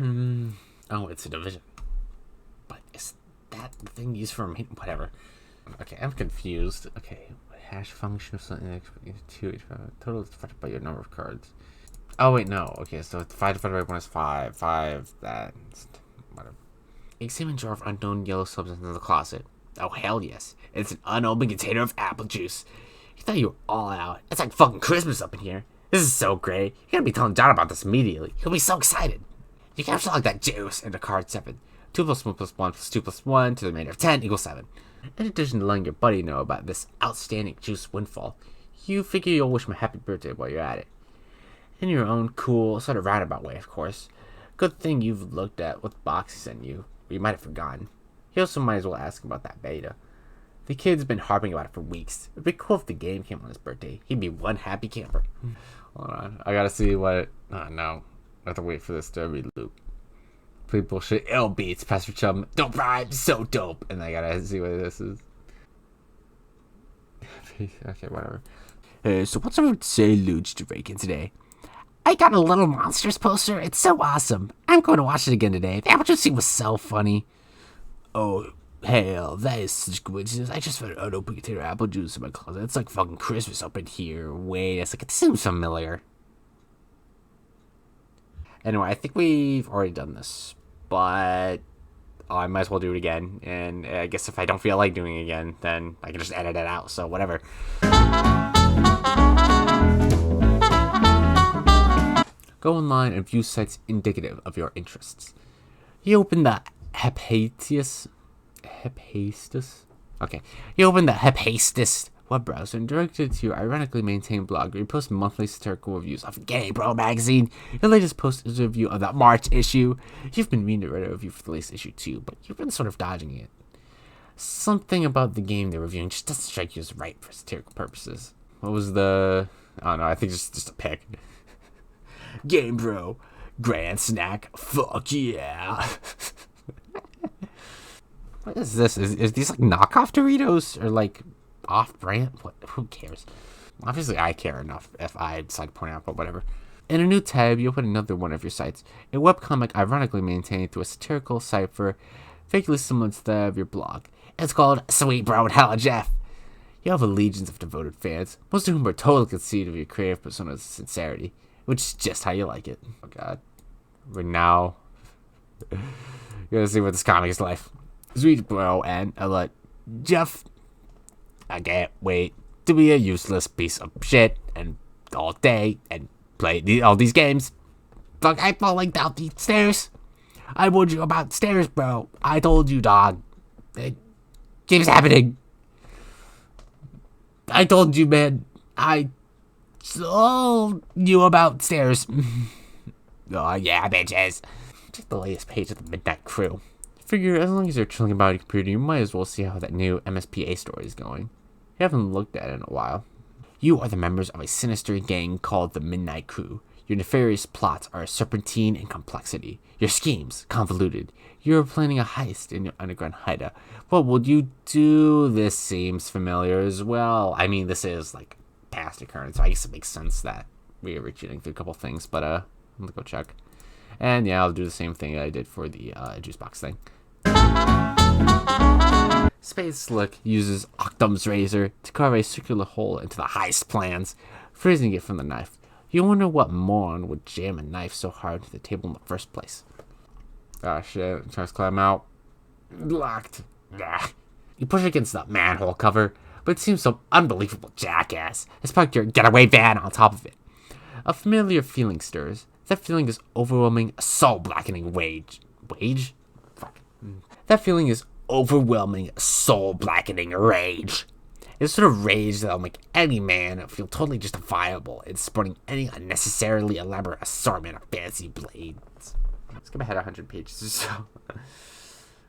Oh, it's a division. But is that the thing used for whatever? Okay, I'm confused. Okay, hash function of something 2 total is divided by your number of cards. Oh wait, no. Okay, so 5 divided by 1 is 5. 5, that's whatever. Examine jar of unknown yellow substance in the closet. Oh hell yes. It's an unopened container of apple juice. You thought you were all out. It's like fucking Christmas up in here. This is so great. You gotta be telling John about this immediately. He'll be so excited. You capture like that juice into card 7. 2 plus 1 plus 1 plus 2 plus 1 to the remainder of 10 equals 7. In addition to letting your buddy know about this outstanding juice windfall, you figure you'll wish him a happy birthday while you're at it. In your own cool, sort of roundabout way, of course. Good thing you've looked at what the box he sent you, or you might have forgotten. You also might as well ask him about that beta. The kid's been harping about it for weeks. It'd be cool if the game came on his birthday. He'd be one happy camper. Hold on, I gotta see what... Oh no, I have to wait for this to reloop. Play bullshit, L beats, Pastor Chum, dope rhyme, so dope. And I gotta see what this is. Okay, whatever. So what's up to say Luge to break in today? I got a Little Monsters poster. It's so awesome. I'm going to watch it again today. The apple juice scene was so funny. Oh, hell, that is such a coincidence. I just found an unopened container of apple juice in my closet. It's like fucking Christmas up in here. Wait, it's like, it seems familiar. Anyway, I think we've already done this, but I might as well do it again. And I guess if I don't feel like doing it again, then I can just edit it out. So whatever. Go online and view sites indicative of your interests. You open the Hephaestus. Okay. You open the Hephaestus web browser and direct it to your ironically maintained blog where you post monthly satirical reviews of Gay Bro magazine. Your latest post is a review of the March issue. You've been meaning to write a review for the latest issue too, but you've been sort of dodging it. Something about the game they're reviewing just doesn't strike you as right for satirical purposes. What was the... I don't know, I think just a pick. Game Bro, grand snack, fuck yeah. What is this? Is these like knockoff Doritos or like off-brand? What? Who cares? Obviously, I care enough if I decide to point out, but whatever. In a new tab, you open another one of your sites. A webcomic ironically maintained through a satirical cipher vaguely similar to that of your blog. It's called Sweet Bro and Hella Jeff. You have legions of devoted fans, most of whom are totally conceited of your creative persona's sincerity, which is just how you like it. Oh god. We're now gonna see what this comic is like. Sweet Bro and Hella Jeff. I can't wait to be a useless piece of shit and all day and play all these games. fuck? I'm falling down the stairs. I warned you about stairs, bro. I told you, dog. It keeps happening. I told you, man. I told you about stairs. Oh, yeah, bitches. Check the latest page of the Midnight Crew. Figure as long as you're chilling about your computer, you might as well see how that new MSPA story is going. You haven't looked at it in a while. You are the members of a sinister gang called the Midnight Crew. Your nefarious plots are serpentine in complexity. Your schemes, convoluted. You're planning a heist in your underground hideout. What will you do? This seems familiar as well. I mean, this is like past occurrence, so I guess it makes sense that we are reaching through a couple things, but I'm gonna go check. And yeah, I'll do the same thing I did for the juice box thing. Spade Slick uses Octum's razor to carve a circular hole into the heist plans, freezing it from the knife. You wonder what moron would jam a knife so hard to the table in the first place. Ah, shit. Tries to climb out. Locked. Nah. You push against the manhole cover, but it seems some unbelievable jackass has parked your getaway van on top of it. A familiar feeling stirs. That feeling is overwhelming, soul-blackening rage. Rage? Fuck. That feeling is overwhelming, soul-blackening rage. It's sort of rage that'll make any man feel totally justifiable in sporting any unnecessarily elaborate assortment of fancy blades. Let's skip ahead 100 pages or so.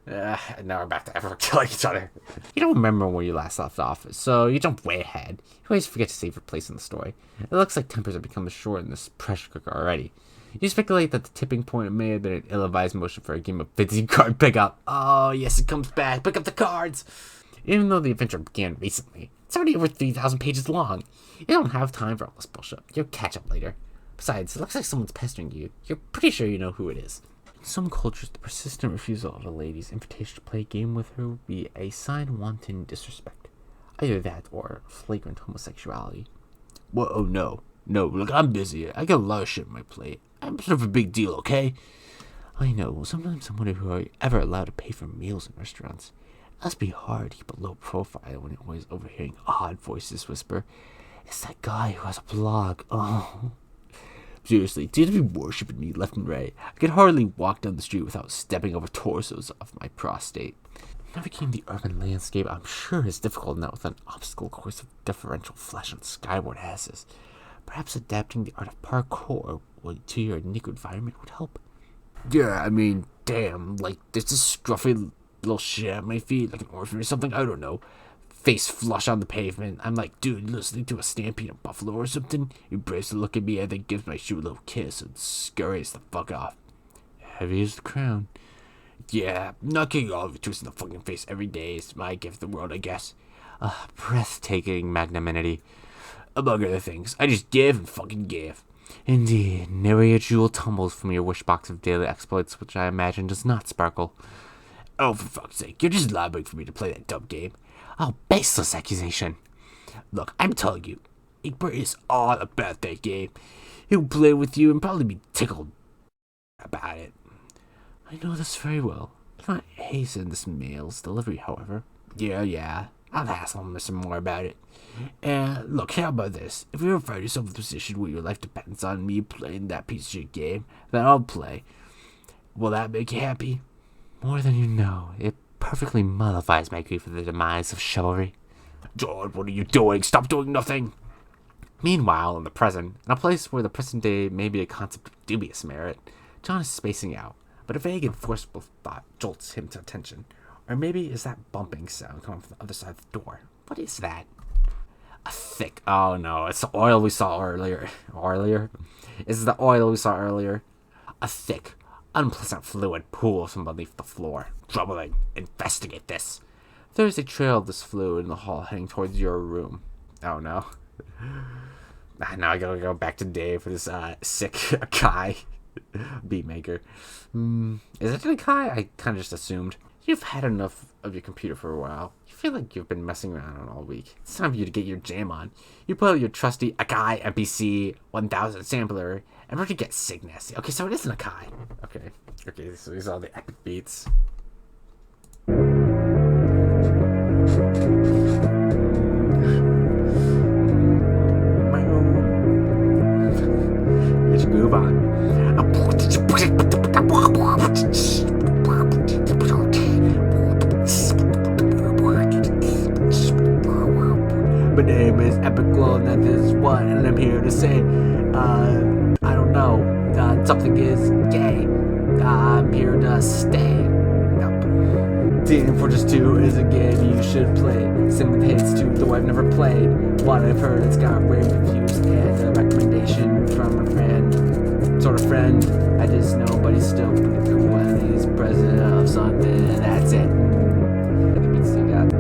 And now we're back to everyone killing each other. You don't remember where you last left off, so you jump way ahead. You always forget to save your place in the story. It looks like tempers have become short in this pressure cooker already. You speculate that the tipping point may have been an ill-advised motion for a game of fancy card pickup. Oh, yes, it comes back. Pick up the cards. Even though the adventure began recently, it's already over 3,000 pages long. You don't have time for all this bullshit. You'll catch up later. Besides, it looks like someone's pestering you. You're pretty sure you know who it is. In some cultures, the persistent refusal of a lady's invitation to play a game with her would be a sign of wanton disrespect. Either that or flagrant homosexuality. Well, oh no. No, look, I'm busy. I got a lot of shit on my plate. I'm sort of a big deal, okay? I know. Sometimes I wonder who are ever allowed to pay for meals in restaurants. It must be hard to keep a low profile when you're always overhearing odd voices whisper, "It's that guy who has a blog." Oh. Seriously, dudes be worshipping me left and right. I could hardly walk down the street without stepping over torsos of my prostate. Navigating the urban landscape, I'm sure, is difficult enough with an obstacle course of differential flesh and skyward asses. Perhaps adapting the art of parkour to your unique environment would help. Yeah, I mean, damn, like, there's this scruffy little shit at my feet, like an orphan or something, I don't know. Face flush on the pavement. I'm like, dude, listening to a stampede of buffalo or something? He breaks to look at me and then gives my shoe a little kiss and scurries the fuck off. Heavy as the crown. Yeah, knocking all of you twists in the fucking face every day is my gift to the world, I guess. Breathtaking magnanimity. Among other things, I just give and fucking give. Indeed, never a jewel tumbles from your wish box of daily exploits, which I imagine does not sparkle. Oh, for fuck's sake, you're just laboring for me to play that dumb game. Oh, baseless accusation. Look, I'm telling you, Egbert is all about that game. He'll play with you and probably be tickled about it. I know this very well. Do not hasten this mail's delivery, however. Yeah. I'll hassle him some more about it. And look, how about this? If you ever find yourself in a position where your life depends on me playing that piece of shit game, then I'll play. Will that make you happy? More than you know. It perfectly mollifies my grief at the demise of chivalry. John, what are you doing? Stop doing nothing! Meanwhile, in the present, in a place where the present day may be a concept of dubious merit, John is spacing out, but a vague and forceful thought jolts him to attention. Or maybe is that bumping sound coming from the other side of the door? What is that? A thick... Oh no, it's the oil we saw earlier. Is the oil we saw earlier? A thick, unpleasant fluid pools from beneath the floor. Troubling. Investigate this. There is a trail of this fluid in the hall heading towards your room. Oh no. Now I gotta go back to Dave for this sick guy. Beat maker. Is it a guy? I kind of just assumed. You've had enough of your computer for a while. You feel like you've been messing around on all week. It's time for you to get your jam on. You pull out your trusty Akai MPC 1000 sampler and we're gonna get sick nasty. Okay, so it isn't Akai. Okay, so these are all the epic beats. Let's move on. name is Epical, and that is what, and I'm here to say, I don't know, something is gay. I'm here to stay. Team Fortress 2 is a game you should play. Same with Hades 2, though I've never played. What I've heard, it's got rave reviews and a recommendation from a friend. Sort of friend, I just know, but he's still pretty cool and he's president of something. That's it. What the beats you got?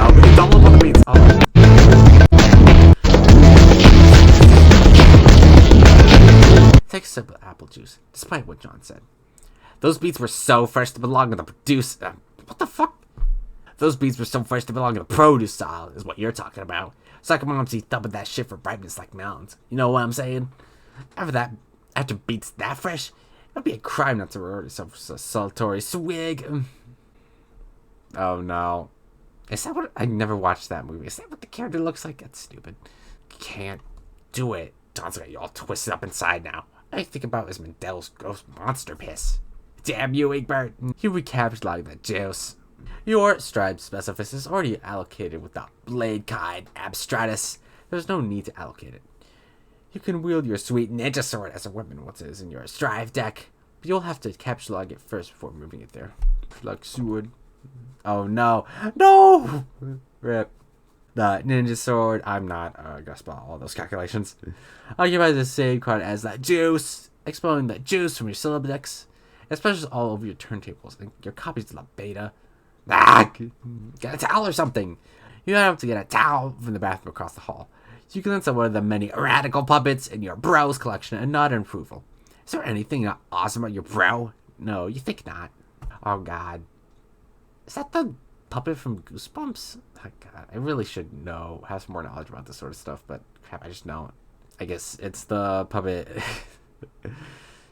Oh, we can double up on the beats. Oh. Take a sip of apple juice, despite what John said. Those beats were so fresh to belong to the producer. What the fuck? Those beats were so fresh to belong to the produce style, is what you're talking about. Sucker moms eat up with that shit for brightness like mountains. You know what I'm saying? After beats that fresh, it'd be a crime not to reward yourself for a solitary swig. Oh no. Is that what? I never watched that movie. Is that what the character looks like? That's stupid. Can't do it. Don's got you all twisted up inside now. All I think about is Mandel's gross monster piss. Damn you, Egbert. You recapitulated that juice. Your Strife specificity is already allocated with the blade kind abstratus. There's no need to allocate it. You can wield your sweet ninja sword as a weapon once it is in your Strife deck, but you'll have to capitalize it first before moving it there. Like sword. Oh no. No! Rip. The ninja sword. I'm not gonna spell all those calculations. Occupy the same card as that juice. Exploring the juice from your syllable decks. It splashes all over your turntables and your copies of the beta. Get a towel or something. You don't have to get a towel from the bathroom across the hall. You can listen to one of the many radical puppets in your bro's collection and nod in approval. Is there anything not awesome about your bro? No, you think not. Oh god. Is that the puppet from Goosebumps? Oh god, I really should know, have some more knowledge about this sort of stuff, but crap, I just don't. I guess it's the puppet.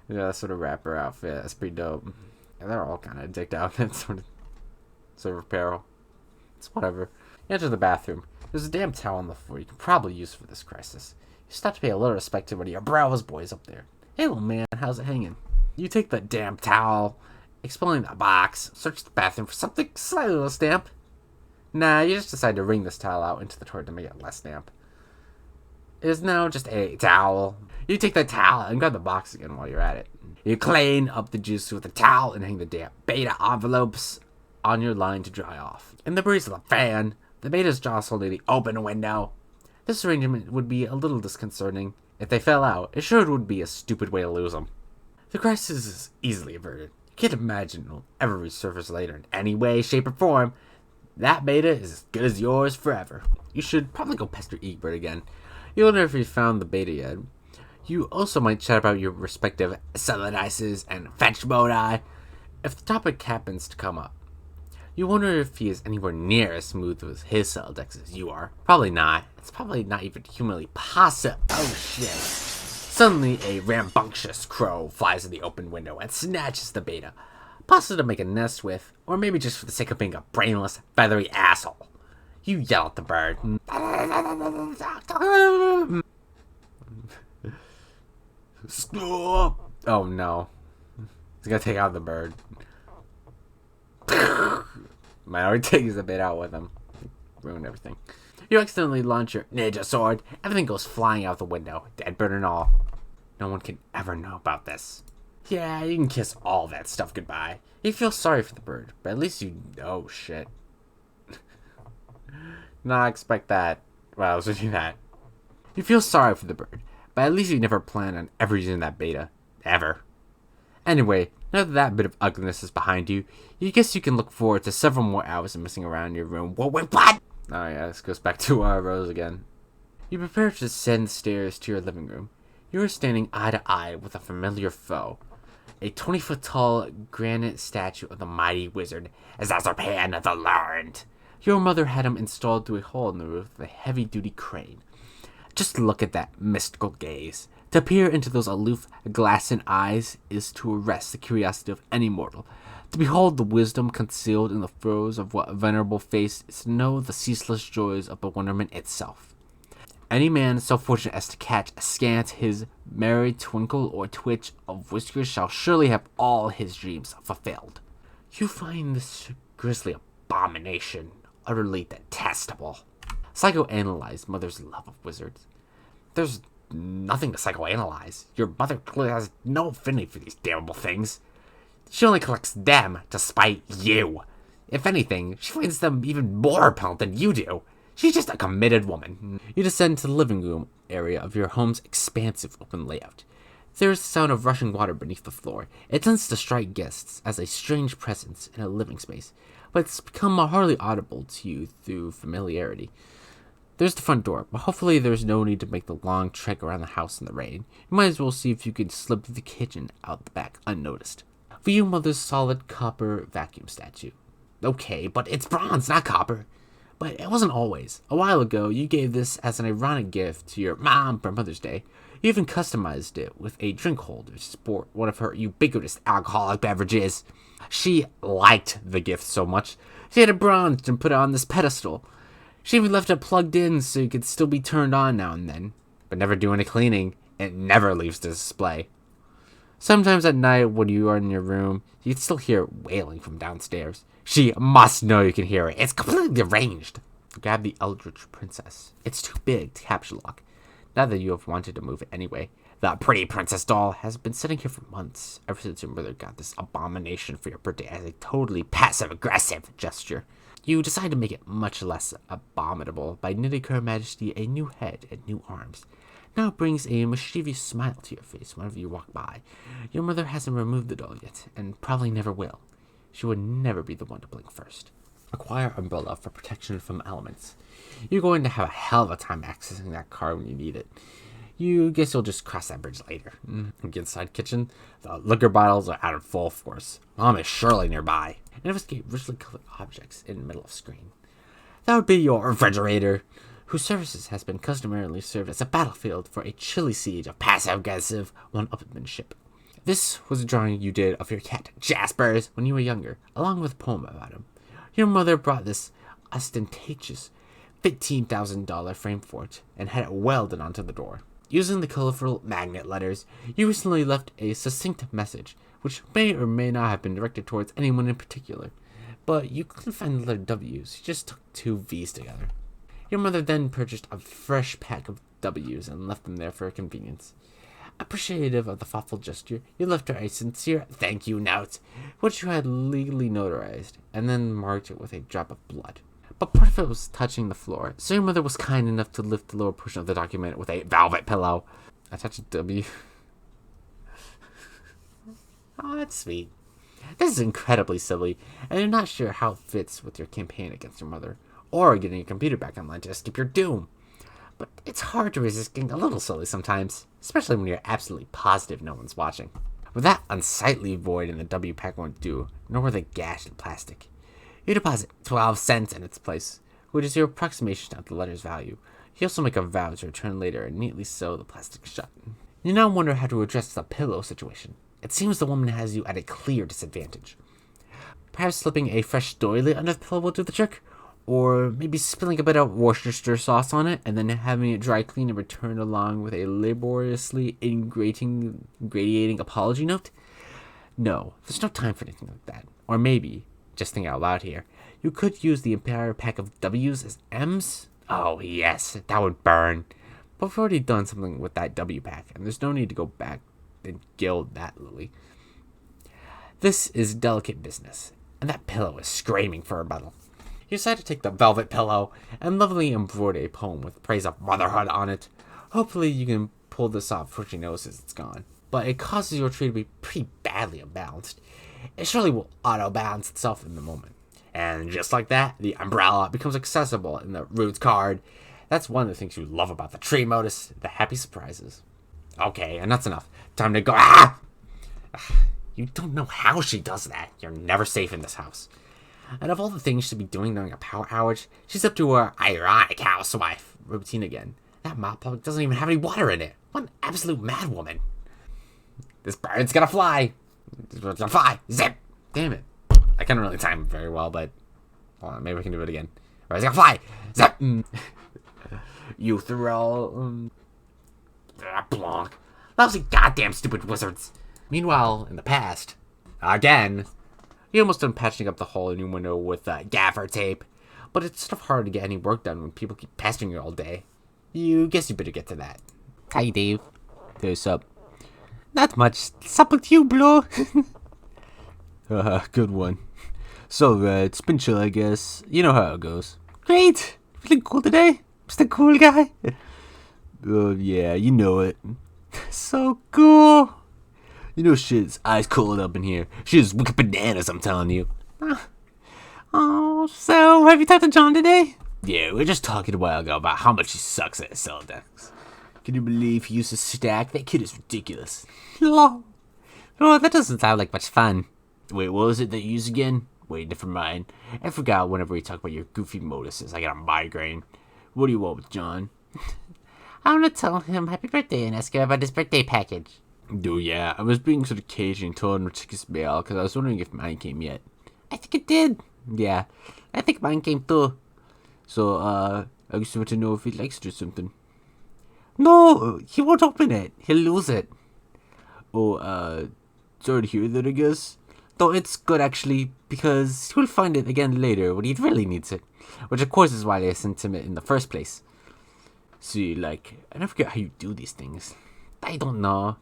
Yeah, sort of rapper outfit. That's pretty dope. Yeah, they're all kind of dicked out. That sort of apparel. It's whatever. You enter the bathroom. There's a damn towel on the floor you can probably use for this crisis. You stop to pay a little respect to one of your brow's boys up there. Hey, little man, how's it hanging? You take the damn towel, exploring the box, search the bathroom for something slightly less damp. Nah, you just decide to wring this towel out into the toilet to make it less damp. It is now just a towel. You take the towel and grab the box again while you're at it. You clean up the juice with the towel and hang the damn beta envelopes on your line to dry off. In the breeze of the fan, the betas jostle near the open window. This arrangement would be a little disconcerting. If they fell out, it sure would be a stupid way to lose them. The crisis is easily averted. You can't imagine it'll ever resurface later in any way, shape, or form. That beta is as good as yours forever. You should probably go pester Egbert again. You wonder if he found the beta yet. You also might chat about your respective Celodices and fetch modi if the topic happens to come up. You wonder if he is anywhere near as smooth with his cell decks as you are. Probably not. It's probably not even humanly possible. Oh shit. Suddenly, a rambunctious crow flies in the open window and snatches the beta. Possibly to make a nest with, or maybe just for the sake of being a brainless, feathery asshole. You yell at the bird. Oh no. He's gonna take out the bird. Might already take the bit out with him. Ruin everything. You accidentally launch your ninja sword. Everything goes flying out the window. Dead bird and all. No one can ever know about this. Yeah, you can kiss all that stuff goodbye. You feel sorry for the bird, but at least you know shit. Not expect that. Well, I was doing that. You feel sorry for the bird, but at least you never plan on ever using that beta. Ever. Anyway, now that that bit of ugliness is behind you, you guess you can look forward to several more hours of messing around in your room. Whoa, wait, what? Oh yeah, this goes back to Rose again. You prepare to descend the stairs to your living room. You are standing eye to eye with a familiar foe. A 20-foot-tall granite statue of the mighty wizard, Azazarpan the Learned. Your mother had him installed through a hole in the roof with a heavy-duty crane. Just look at that mystical gaze. To peer into those aloof, glassy eyes is to arrest the curiosity of any mortal. To behold the wisdom concealed in the furrows of what venerable face is to know the ceaseless joys of bewilderment itself. Any man so fortunate as to catch askant his merry twinkle or twitch of whiskers shall surely have all his dreams fulfilled. You find this grisly abomination utterly detestable. Psychoanalyze mother's love of wizards. There's nothing to psychoanalyze. Your mother clearly has no affinity for these damnable things. She only collects them to spite you. If anything, she finds them even more repellent than you do. She's just a committed woman. You descend to the living room area of your home's expansive open layout. There is the sound of rushing water beneath the floor. It tends to strike guests as a strange presence in a living space, but it's become hardly audible to you through familiarity. There's the front door, but hopefully there's no need to make the long trek around the house in the rain. You might as well see if you can slip through the kitchen out the back unnoticed. View mother's solid copper vacuum statue. Okay, but it's bronze, not copper. But it wasn't always. A while ago, you gave this as an ironic gift to your mom for Mother's Day. You even customized it with a drink holder to sport one of her ubiquitous alcoholic beverages. She liked the gift so much, she had it bronzed and put it on this pedestal. She even left it plugged in so it could still be turned on now and then, but never do any cleaning. It never leaves the display. Sometimes at night when you are in your room, you can still hear it wailing from downstairs. She must know you can hear it. It's completely deranged. Grab the Eldritch Princess. It's too big to capture lock. Now that you have wanted to move it anyway, the pretty princess doll has been sitting here for months, ever since your mother got this abomination for your birthday as a totally passive-aggressive gesture. You decide to make it much less abominable by knitting Her Majesty a new head and new arms. Now it brings a mischievous smile to your face whenever you walk by. Your mother hasn't removed the doll yet, and probably never will. She would never be the one to blink first. Acquire Umbrella for protection from elements. You're going to have a hell of a time accessing that car when you need it. You guess you'll just cross that bridge later. Get inside kitchen. The liquor bottles are out in full force. Mom is surely nearby. Investigate richly colored objects in the middle of screen. That would be your refrigerator, whose services has been customarily served as a battlefield for a chilly siege of passive-aggressive one-upmanship. This was a drawing you did of your cat, Jaspers, when you were younger, along with a poem about him. Your mother brought this ostentatious $15,000 frame for it, and had it welded onto the door. Using the colorful magnet letters, you recently left a succinct message, which may or may not have been directed towards anyone in particular. But you couldn't find the letter W, so you just took two V's together. Your mother then purchased a fresh pack of W's and left them there for convenience. Appreciative of the thoughtful gesture, you left her a sincere thank you note, which you had legally notarized, and then marked it with a drop of blood. But part of it was touching the floor, so your mother was kind enough to lift the lower portion of the document with a velvet pillow. Attach a W. Oh, that's sweet. This is incredibly silly, and you're not sure how it fits with your campaign against your mother, or getting your computer back online to skip your doom. But it's hard to resist getting a little silly sometimes, especially when you're absolutely positive no one's watching. With that unsightly void in the W pack won't do, nor will the gash in plastic. You deposit 12 cents in its place, which is your approximation of the letter's value. You also make a vow to return later and neatly sew the plastic shut. You now wonder how to address the pillow situation. It seems the woman has you at a clear disadvantage. Perhaps slipping a fresh doily under the pillow will do the trick? Or maybe spilling a bit of Worcestershire sauce on it and then having it dry clean and returned along with a laboriously gradiating apology note? No, there's no time for anything like that. Or maybe, just thinking out loud here, you could use the entire pack of W's as M's? Oh yes, that would burn. But we've already done something with that W pack, and there's no need to go back and gild that lily. This is delicate business, and that pillow is screaming for rebuttal. You decide to take the velvet pillow and lovingly embroider a poem with praise of motherhood on it. Hopefully you can pull this off before she notices it's gone. But it causes your tree to be pretty badly unbalanced. It surely will auto-balance itself in the moment. And just like that, the umbrella becomes accessible in the Roots card. That's one of the things you love about the tree modus, the happy surprises. Okay, and that's enough. Time to go. Ah! You don't know how she does that. You're never safe in this house. And of all the things she'd be doing during a power outage, she's up to her ironic housewife routine again. That mop plug doesn't even have any water in it. What an absolute madwoman. This bird's gonna fly. This bird's gonna fly. Zip! Damn it. I can't really time it very well, but hold on, maybe we can do it again. Bird's gonna fly. Zip! You throw. Blanc. Lousy goddamn stupid wizards. Meanwhile, in the past, again, you almost done patching up the hole in your window with gaffer tape, But it's sort of hard to get any work done when people keep pestering you all day. You guess you better get to that. Hi, Dave. What's up? Not much. Sup with you, Blue? Good one. So, it's been chill, I guess. You know how it goes. Great. Feeling cool today? Mr. Cool Guy? Yeah, you know it. So cool. You know shit's ice cold up in here. Shit's wicked bananas, I'm telling you. Oh, so have you talked to John today? Yeah, we were just talking a while ago about how much he sucks at cell decks. Can you believe he used to stack? That kid is ridiculous. Oh, that doesn't sound like much fun. Wait, what was it that you used again? Wait, never mind. I forgot whenever we talk about your goofy moduses. I got a migraine. What do you want with John? I want to tell him happy birthday and ask him about his birthday package. Dude, yeah, I was being sort of cagey and told him to check his mail because I was wondering if mine came yet. I think it did. Yeah, I think mine came too. so, I just want to know if he likes it or something. No, he won't open it. He'll lose it. Oh, sorry to hear that, I guess. Though it's good actually, because he'll find it again later when he really needs it. Which of course is why I sent him it in the first place. See, like, I don't forget how you do these things. I don't know.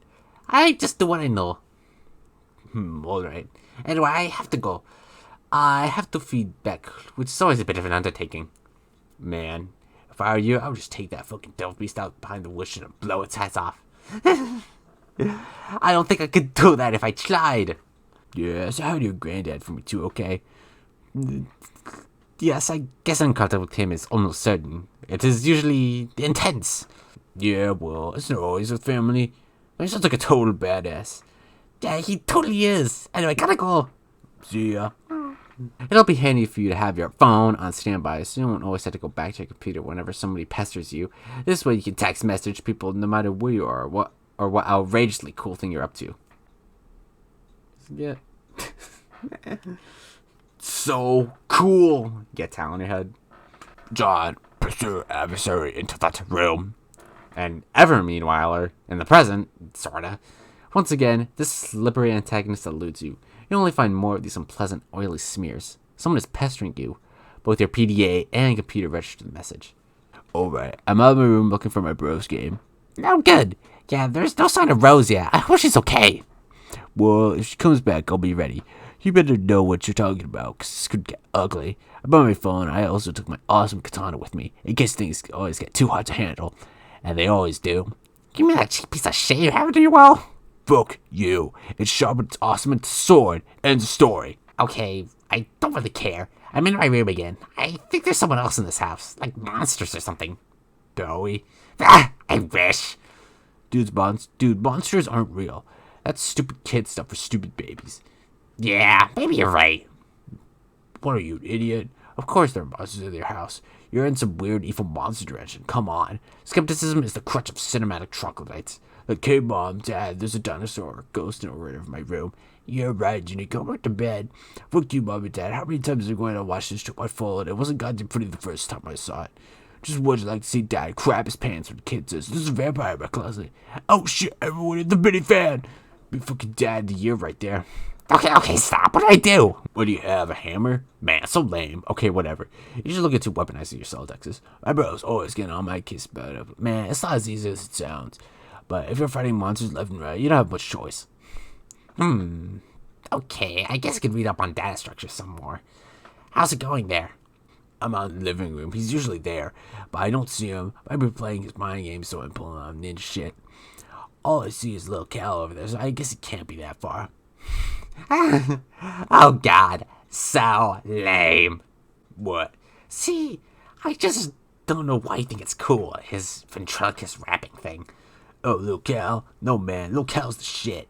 I just do what I know. Alright. Anyway, I have to go. I have to feed Beck, which is always a bit of an undertaking. Man, if I were you, I would just take that fucking devil beast out behind the woods and blow its head off. I don't think I could do that if I tried. Yeah, so how'd your granddad for me too, okay? Yes, I guess encounter with him is almost certain. It is usually intense. Yeah, well, it's not always with family. He sounds like a total badass. Yeah, he totally is. Anyway, gotta go. See ya. It'll be handy for you to have your phone on standby, so you won't always have to go back to your computer whenever somebody pesters you. This way you can text message people no matter where you are or what outrageously cool thing you're up to. Yeah. So cool. Get towel on your head. John, pursue adversary into that room. And ever, meanwhile, or in the present, sorta. Once again, this slippery antagonist eludes you. You only find more of these unpleasant, oily smears. Someone is pestering you. Both your PDA and computer register the message. Alright, I'm out of my room looking for my bros game. Oh, good. Yeah, there's no sign of Rose yet. I hope she's okay. Well, if she comes back, I'll be ready. You better know what you're talking about, because this could get ugly. I brought my phone. I also took my awesome katana with me, in case things always get too hard to handle. And they always do. Give me that cheap piece of shit you haven't you well. Fuck you. It's sharp, it's awesome, it's a sword. Ends the story. Okay, I don't really care. I'm in my room again. I think there's someone else in this house. Like monsters or something. Dowie. I wish. Dude, monsters aren't real. That's stupid kid stuff for stupid babies. Yeah, maybe you're right. What are you, an idiot? Of course there are monsters in your house. You're in some weird evil monster direction. Come on. Skepticism is the crutch of cinematic troglodytes. Like, hey mom, dad, there's a dinosaur or ghost in the corner of my room. Yeah, right, Jenny, go back to bed. Fuck you, mom and dad. How many times are you going to watch this show unfold? It wasn't goddamn pretty the first time I saw it. Just would you like to see dad crap his pants when the kid says, there's a vampire in my closet. Oh shit, everyone in the mini-fan. Be fucking dad of the year right there. Okay, stop. What do I do? What do you have, a hammer? Man, so lame. Okay, whatever. You just look at too weaponizing your cell dexes. My bro's always getting on my case about it. Man, it's not as easy as it sounds. But if you're fighting monsters left and right, you don't have much choice. Okay, I guess I could read up on data structure some more. How's it going there? I'm out in the living room. He's usually there, but I don't see him. I've been playing his mind game, so I'm pulling on ninja shit. All I see is little Cal over there, so I guess he can't be that far. Oh god, so lame. What? See, I just don't know why you think it's cool, his ventriloquist rapping thing. Oh, little Cal? No, man, little Cal's the shit.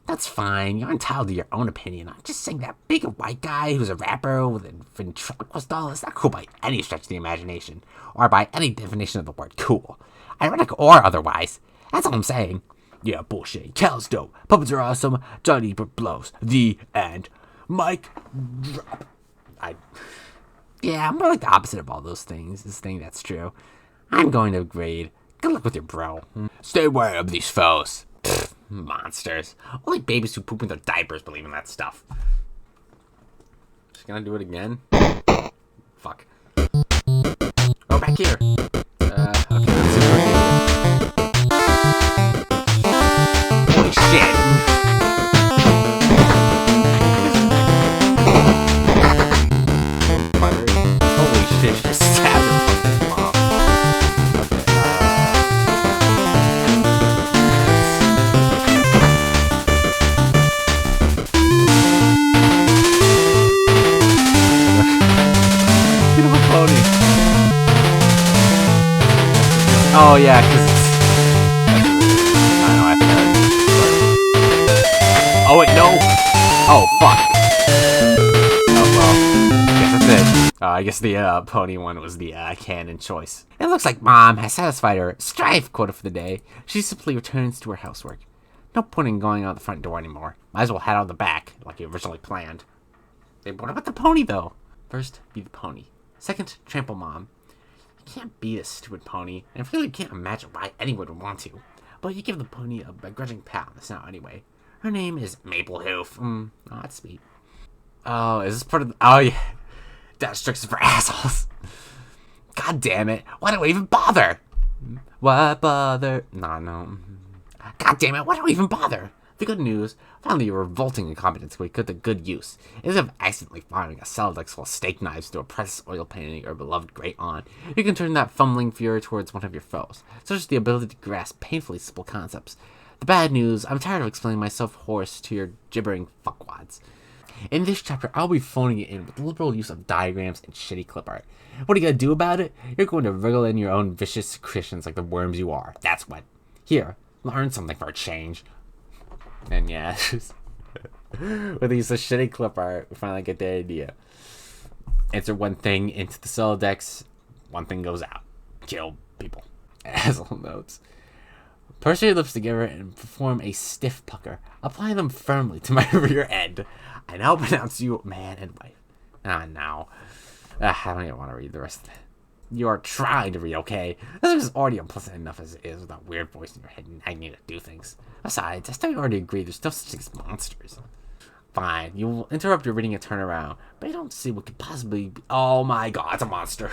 That's fine, you're entitled to your own opinion. I'm just saying that big white guy who's a rapper with a ventriloquist doll is not cool by any stretch of the imagination, or by any definition of the word cool. Ironic or otherwise. That's all I'm saying. Yeah, bullshit. Cal's dope. Puppets are awesome. Johnny blows. The end. Mic drop. Yeah, I'm more like the opposite of all those things. This thing that's true. I'm going to upgrade. Good luck with your bro. Stay aware of these foes. Monsters. Only babies who poop in their diapers believe in that stuff. Just gonna do it again? Fuck. back here. Okay, let's see what Holy shit! Holy shit, she just stabbed her fucking mom. Beautiful pony. Oh yeah, because I know I have to. Oh wait, no. Oh fuck. Oh well. Guess that's it. I guess the pony one was the canon choice. It looks like Mom has satisfied her Strife quota for the day. She simply returns to her housework. No point in going out the front door anymore. Might as well head out the back, like you originally planned. Hey, what about the pony, though? First, be the pony. Second, trample Mom. You can't be a stupid pony, and I really can't imagine why anyone would want to. But you give the pony a begrudging pat on the snout anyway. Her name is Maple Hoof. Oh, that's sweet. Oh, is this part of the... Oh, yeah. Death is for assholes. God damn it. Why do I even bother? Why bother? No. God damn it. Why do I even bother? The good news, finally your revolting incompetence we put to good use. Instead of accidentally firing a salad like full of steak knives through a precious oil painting or beloved great aunt, you can turn that fumbling fury towards one of your foes, such as the ability to grasp painfully simple concepts. The bad news, I'm tired of explaining myself hoarse to your gibbering fuckwads. In this chapter, I'll be phoning it in with liberal use of diagrams and shitty clip art. What are you gonna do about it? You're going to wriggle in your own vicious secretions like the worms you are. That's what. Here, learn something for a change. And yeah, with the use of shitty clip art, we finally get the idea. Enter one thing into the Celodex, one thing goes out. Kill people. Asshole notes. Press your lips together and perform a stiff pucker. Apply them firmly to my rear end. I now pronounce you man and wife. No. I don't even want to read the rest of it. You are trying to read, okay? This is already unpleasant enough as it is with that weird voice in your head nagging you to do things. Besides, I still already agree there's no such thing as monsters. Fine, you will interrupt your reading and turn around, but I don't see what could possibly be. Oh my god, it's a monster.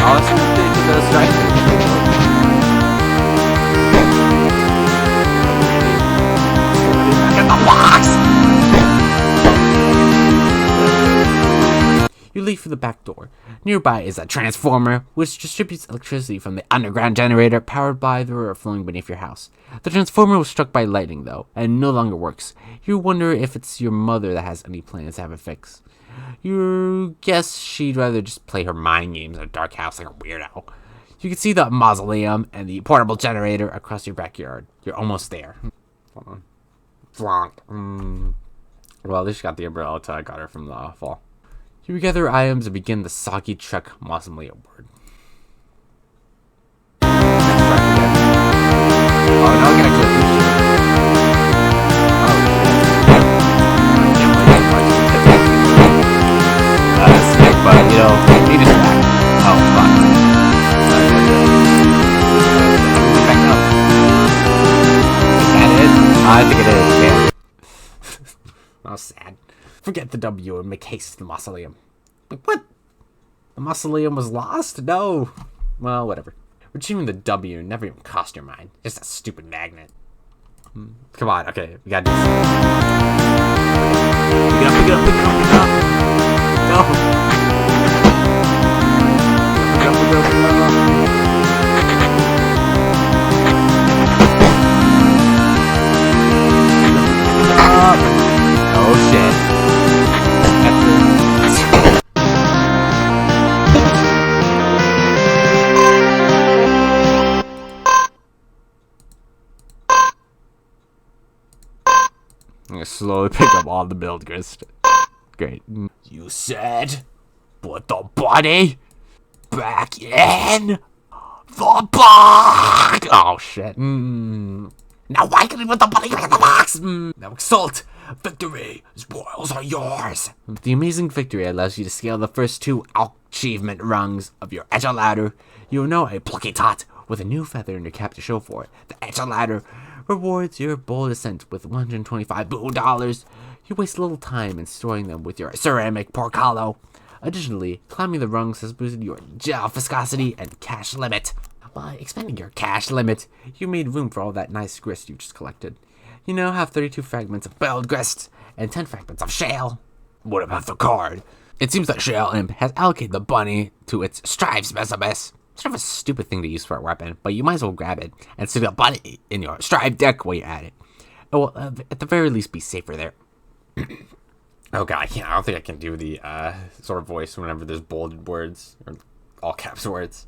Oh, that's what they took a strike. Back in the box! You leave through the back door. Nearby is a transformer, which distributes electricity from the underground generator powered by the river flowing beneath your house. The transformer was struck by lightning, though, and no longer works. You wonder if it's your mother that has any plans to have it fixed. You guess she'd rather just play her mind games in a dark house like a weirdo. You can see the mausoleum and the portable generator across your backyard. You're almost there. Hold on. Flonk. Well, at least you got the umbrella until I got her from the fall. You gather items and begin the soggy trek mausoleum ward. Oh, now we can actually push it. But, you know, he just back. Oh, fuck. Back up. Is that it? I think it is, yeah. Oh, sad. Forget the W and make haste to the mausoleum. Like, what? The mausoleum was lost? No. Well, whatever. Retrieving the W never even crossed your mind. Just a stupid magnet. Come on, okay, we gotta do this. Pick it up. Go. Oh shit. I'm gonna slowly pick up all the build grist. Great. You said, put the body back in the box. Oh shit. Now why can we put the body back in the box? Now exult. Victory. Spoils are yours. The amazing victory allows you to scale the first 2 achievement rungs of your Edge ladder. You are now a plucky tot with a new feather in your cap to show for it. The Edge ladder rewards your bold ascent with $125 dollars. You waste little time in storing them with your ceramic portfolio. Additionally, climbing the rungs has boosted your gel viscosity and cache limit. By expanding your cache limit, you made room for all that nice grist you just collected. You now have 32 fragments of belled grist and 10 fragments of shale. What about the card? It seems that Shale Imp has allocated the bunny to its Strife specialist. Sort of a stupid thing to use for a weapon, but you might as well grab it and stick the bunny in your Strife deck while you're at it. It will, at the very least, be safer there. Oh god, I don't think I can do the sort of voice whenever there's bolded words or all caps words.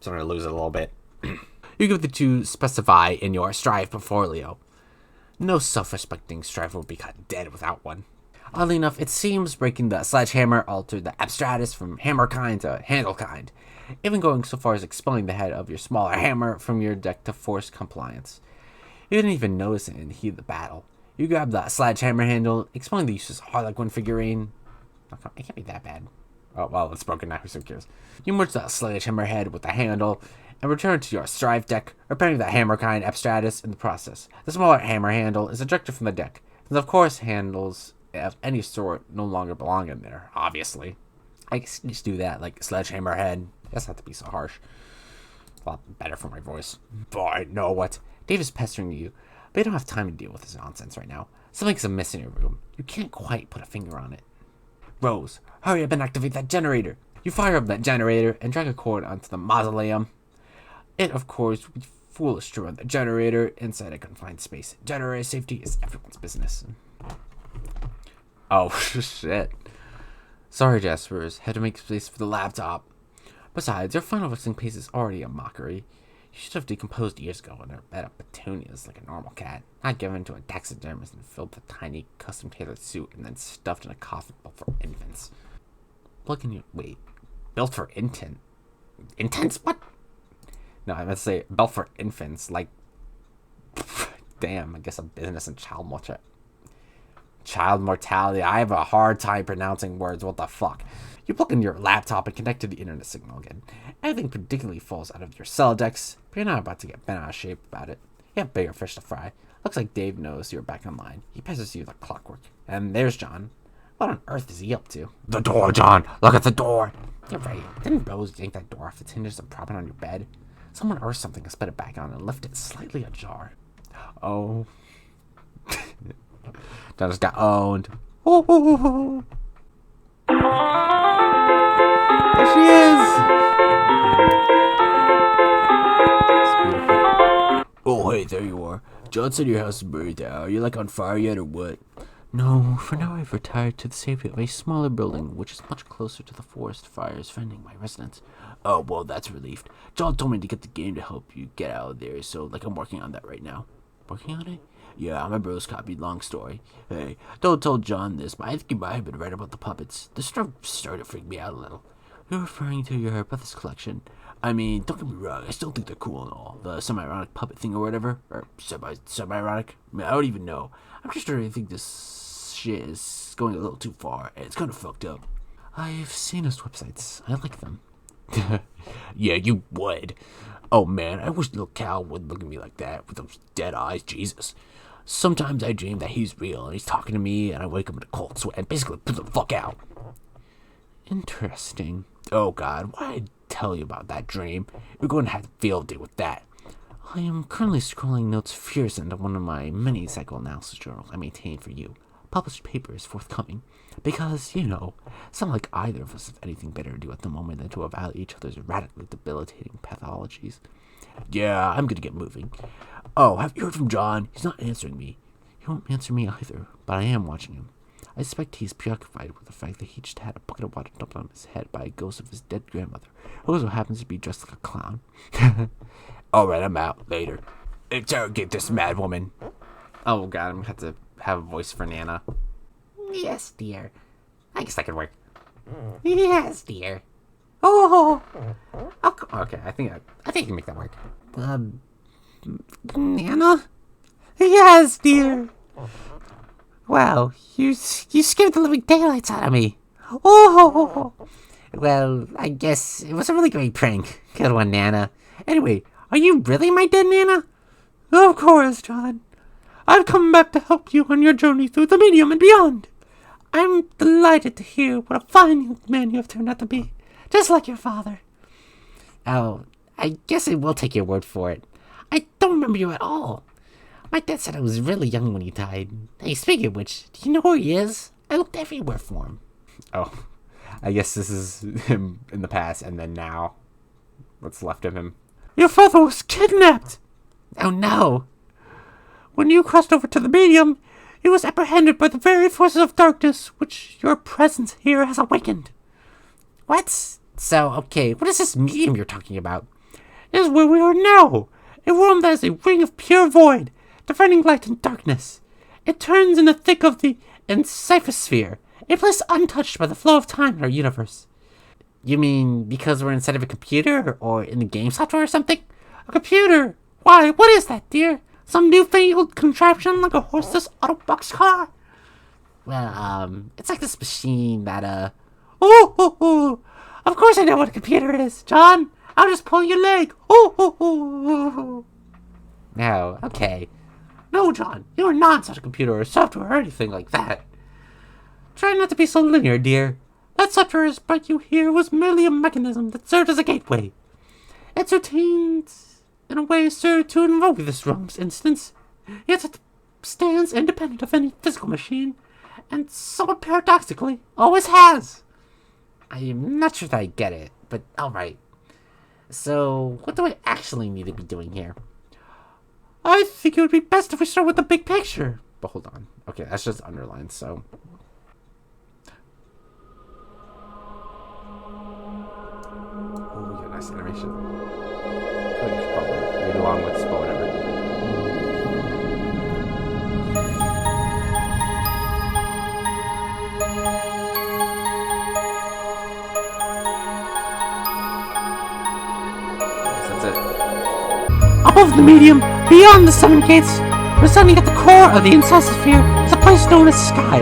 So I'm gonna lose it a little bit. You give the two specify in your Strife portfolio. No self-respecting Strife will be cut dead without one. Oddly enough, it seems breaking the sledgehammer altered the abstratus from hammer kind to handle kind, even going so far as expelling the head of your smaller hammer from your deck to force compliance. You didn't even notice it in the heat of the battle. You grab the sledgehammer handle, exploring the uses of Harlequin figurine. It can't be that bad. Oh, well, it's broken now, who cares? You merge the sledgehammer head with the handle, and return to your Strife deck, repairing the hammer kind abstratus in the process. The smaller hammer handle is ejected from the deck, and of course handles of any sort no longer belong in there, obviously. I guess just do that, like sledgehammer head. It doesn't have to be so harsh. A lot better for my voice. Boy, know what? Dave is pestering you, but you don't have time to deal with this nonsense right now. Something's amiss in your room. You can't quite put a finger on it. Rose, hurry up and activate that generator. You fire up that generator and drag a cord onto the mausoleum. It, of course, would be foolish to run the generator inside a confined space. Generator safety is everyone's business. Oh, shit. Sorry, Jaspers. Had to make space for the laptop. Besides, your final resting pace is already a mockery. You should have decomposed years ago in a bed of petunias like a normal cat, not given to a taxidermist and filled with a tiny, custom-tailored suit and then stuffed in a coffin built for infants. Plug in your... Wait. Built for Intents? What? No, I meant to say built for infants, like... Damn, I guess a business in child mortality. I have a hard time pronouncing words. What the fuck? You plug in your laptop and connect to the internet signal again. Everything particularly falls out of your cell decks, but you're not about to get bent out of shape about it. You have bigger fish to fry. Looks like Dave knows you're back online. He passes you like clockwork. And there's John. What on earth is he up to? The door, John! Look at the door! You're right. Didn't Rose yank that door off its hinges and prop it on your bed? Someone or something has put it back on and left it slightly ajar. Oh... John just got owned. Oh. There she is. It's beautiful. Oh, hey, there you are. John said your house is burned down. Are you like on fire yet or what? No, for now I've retired to the safety of a smaller building, which is much closer to the forest fires fending my residence. Oh, well, that's relieved. John told me to get the game to help you get out of there, so like I'm working on that right now. Working on it? Yeah, my bros copied, long story. Hey, don't tell John this, but I think you might have been right about the puppets. This stuff started to freak me out a little. You're referring to your Brothers collection. I mean, don't get me wrong, I still think they're cool and all. The semi-ironic puppet thing or whatever. Or semi-ironic. I mean, I don't even know. I'm just starting to think this shit is going a little too far, and it's kind of fucked up. I've seen those websites. I like them. Yeah, you would. Oh man, I wish little Cal would look at me like that with those dead eyes, Jesus. Sometimes I dream that he's real and he's talking to me and I wake up in a cold sweat and basically put the fuck out. Interesting. Oh god, why did I tell you about that dream? You're going to have to field day with that. I am currently scrolling notes fierce into one of my many psychoanalysis journals I maintain for you. Published paper is forthcoming. Because, you know, it's not like either of us have anything better to do at the moment than to evaluate each other's radically debilitating pathologies. Yeah, I'm gonna get moving. Oh, have you heard from John? He's not answering me. He won't answer me either, but I am watching him. I suspect he's preoccupied with the fact that he just had a bucket of water dumped on his head by a ghost of his dead grandmother, who also happens to be dressed like a clown. Alright, I'm out. Later. Interrogate this mad woman. Oh god, I'm gonna have to have a voice for Nana. Yes, dear. I guess that could work. Yes, dear. Oh, Okay, I think I can make that work. Nana? Yes, dear. Wow, you scared the living daylights out of me. Oh, well, I guess it was a really great prank. Good one, Nana. Anyway, are you really my dead Nana? Of course, John. I've come back to help you on your journey through the medium and beyond. I'm delighted to hear what a fine young man you have turned out to be, just like your father. Oh, I guess I will take your word for it. I don't remember you at all. My dad said I was really young when he died. Hey, speaking of which, do you know where he is? I looked everywhere for him. Oh, I guess this is him in the past and then now. What's left of him? Your father was kidnapped! Oh no. When you crossed over to the medium, he was apprehended by the very forces of darkness, which your presence here has awakened. What? So, okay, what is this medium you're talking about? It is where we are now. A realm that is a ring of pure void, dividing light and darkness. It turns in the thick of the encyphosphere, a place untouched by the flow of time in our universe. You mean because we're inside of a computer, or in the game software or something? A computer? Why, what is that, dear? Some newfangled contraption like a horseless auto-box car? Well, it's like this machine that, of course I know what a computer is, John. I'll just pull your leg. No, okay. No, John, you are not such a computer or software or anything like that. Try not to be so linear, dear. That software as brought you here was merely a mechanism that served as a gateway. Its routines, in a way, served to invoke this realm's instance, yet it stands independent of any physical machine, and somewhat paradoxically, always has. I'm not sure that I get it, but alright. So, what do I actually need to be doing here? I think it would be best if we start with the big picture. But hold on. Okay, that's just underlined, so... Oh, we got nice animation. I think we should probably read along with this, but whatever. That's it. Above the medium, beyond the seven gates, residing at the core of the encyclosphere, is a place known as Skya.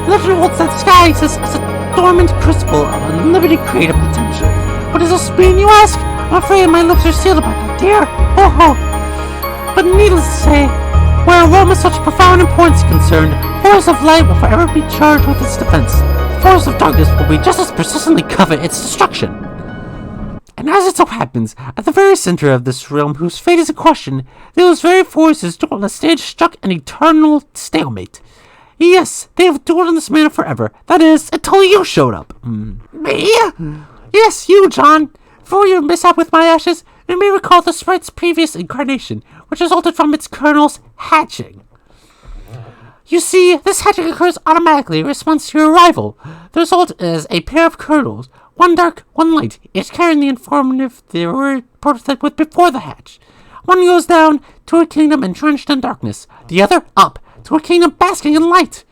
Legend holds that Skya exists as a dormant crucible of unlimited creative potential. What does this mean, you ask? I'm afraid my lips are sealed about that, dear. But needless to say, where a realm of such profound importance is concerned, forces of light will forever be charged with its defense. Forces of darkness will be just as persistently covet its destruction. And as it so happens, at the very center of this realm whose fate is in question, those very forces duel on a stage struck an eternal stalemate. Yes, they have dueled in this manner forever. That is, until you showed up. Me? Yes, you, John. For your mishap with my ashes, you may recall the sprite's previous incarnation, which resulted from its kernel's hatching. You see, this hatching occurs automatically in response to your arrival. The result is a pair of kernels, one dark, one light, each carrying the informative they were prototyped with before the hatch. One goes down to a kingdom entrenched in darkness, the other up to a kingdom basking in light.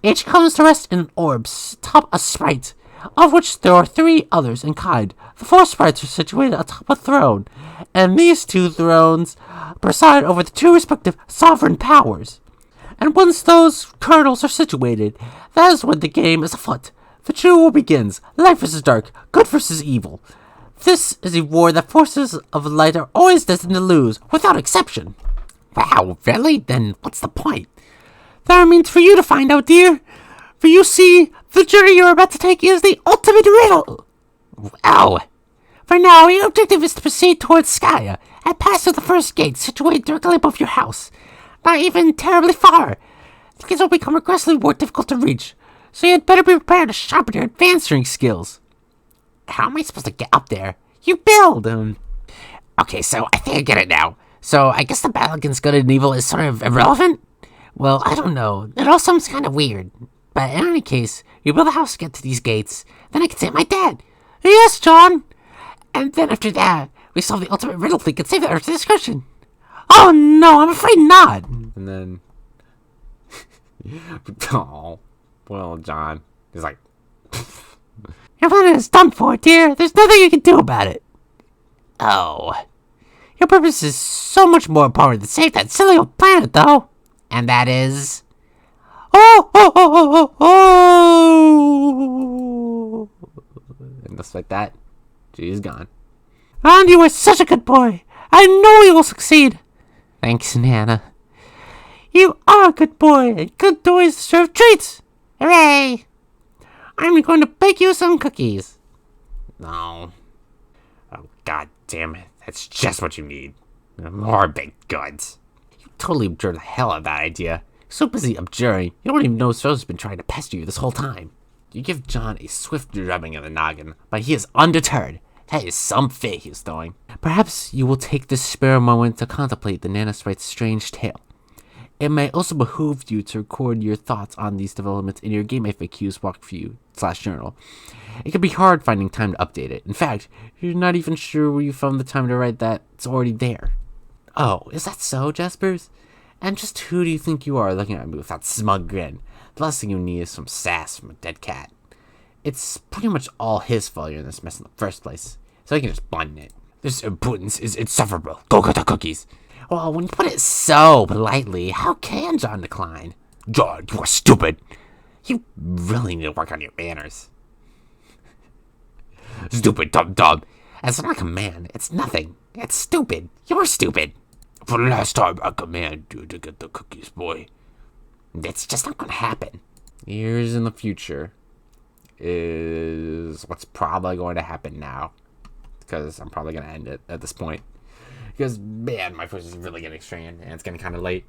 Each comes to rest in an orb atop a sprite, of which there are three others in kind. The four sprites are situated atop a throne, and these two thrones preside over the two respective sovereign powers. And once those kernels are situated, that is when the game is afoot. The duel begins. Light versus dark, good versus evil. This is a war that forces of light are always destined to lose, without exception. Wow, really? Then what's the point? That remains for you to find out, dear. For you see, the journey you're about to take is the ultimate riddle. Wow. For now, your objective is to proceed towards Skya and pass through the first gate situated directly above your house. Not even terribly far. The gates will become progressively more difficult to reach, so you had better be prepared to sharpen your advancing skills. How am I supposed to get up there? You build! Okay, so I think I get it now. So I guess the battle against good and evil is sort of irrelevant? Well, I don't know. It all sounds kind of weird. But in any case, you build a house to get to these gates, then I can save my dad. Yes, John! And then after that, we solve the ultimate riddle we can save the Earth's discussion. Oh no, I'm afraid not! And then... oh, well, John. He's like... Your plan is done for, dear. There's nothing you can do about it. Oh. Your purpose is so much more important than save that silly old planet, though. And that is... Oh! And just like that, she's gone. And you are such a good boy. I know you will succeed. Thanks, Nana. You are a good boy, and good boys deserve treats. Hooray! I'm going to bake you some cookies. No. Oh, god damn it. That's just what you need. More baked goods. You totally abjured the hell out of that idea. You're so busy abjuring, you don't even know So's been trying to pester you this whole time. You give John a swift rubbing of the noggin, but he is undeterred. That is some fit he is throwing. Perhaps you will take this spare moment to contemplate the nanosprite's strange tale. It may also behoove you to record your thoughts on these developments in your game FAQs walkthrough/journal. It can be hard finding time to update it. In fact, you're not even sure where you found the time to write that. It's already there. Oh, is that so, Jaspers? And just who do you think you are looking at me with that smug grin? The last thing you need is some sass from a dead cat. It's pretty much all his failure in this mess in the first place, so he can just button it. This impudence is insufferable. Go get the cookies. Well, when you put it so politely, how can John decline? John, you are stupid. You really need to work on your manners. Stupid, dumb. It's not a command. It's nothing. It's stupid. You're stupid. For the last time, I command you to get the cookies, boy. It's just not gonna happen. Years in the future is what's probably going to happen now. Because I'm probably going to end it at this point. Because, man, my voice is really getting strained, and it's getting kind of late.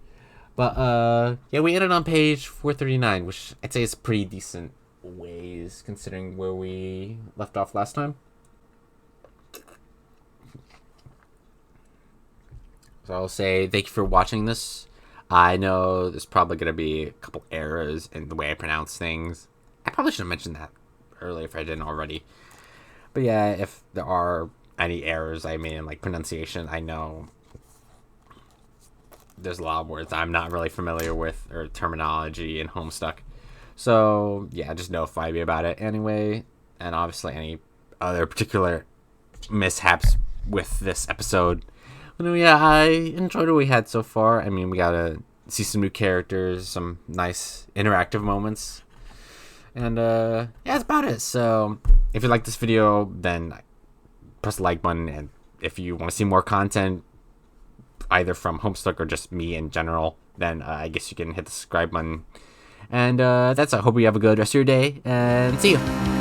But, yeah, we ended on page 439, which I'd say is pretty decent ways, considering where we left off last time. So I'll say thank you for watching this. I know there's probably going to be a couple errors in the way I pronounce things. I probably should have mentioned that earlier if I didn't already. But yeah, if there are any errors I made in like pronunciation, I know there's a lot of words I'm not really familiar with or terminology in Homestuck. So yeah, just notify me about it anyway. And obviously any other particular mishaps with this episode. But yeah, I enjoyed what we had so far. I mean, we got to see some new characters, some nice interactive moments. And yeah, that's about it. So if you like this video, then press the like button. And if you want to see more content, either from Homestuck or just me in general, then I guess you can hit the subscribe button. And that's it. I hope you have a good rest of your day, and see you.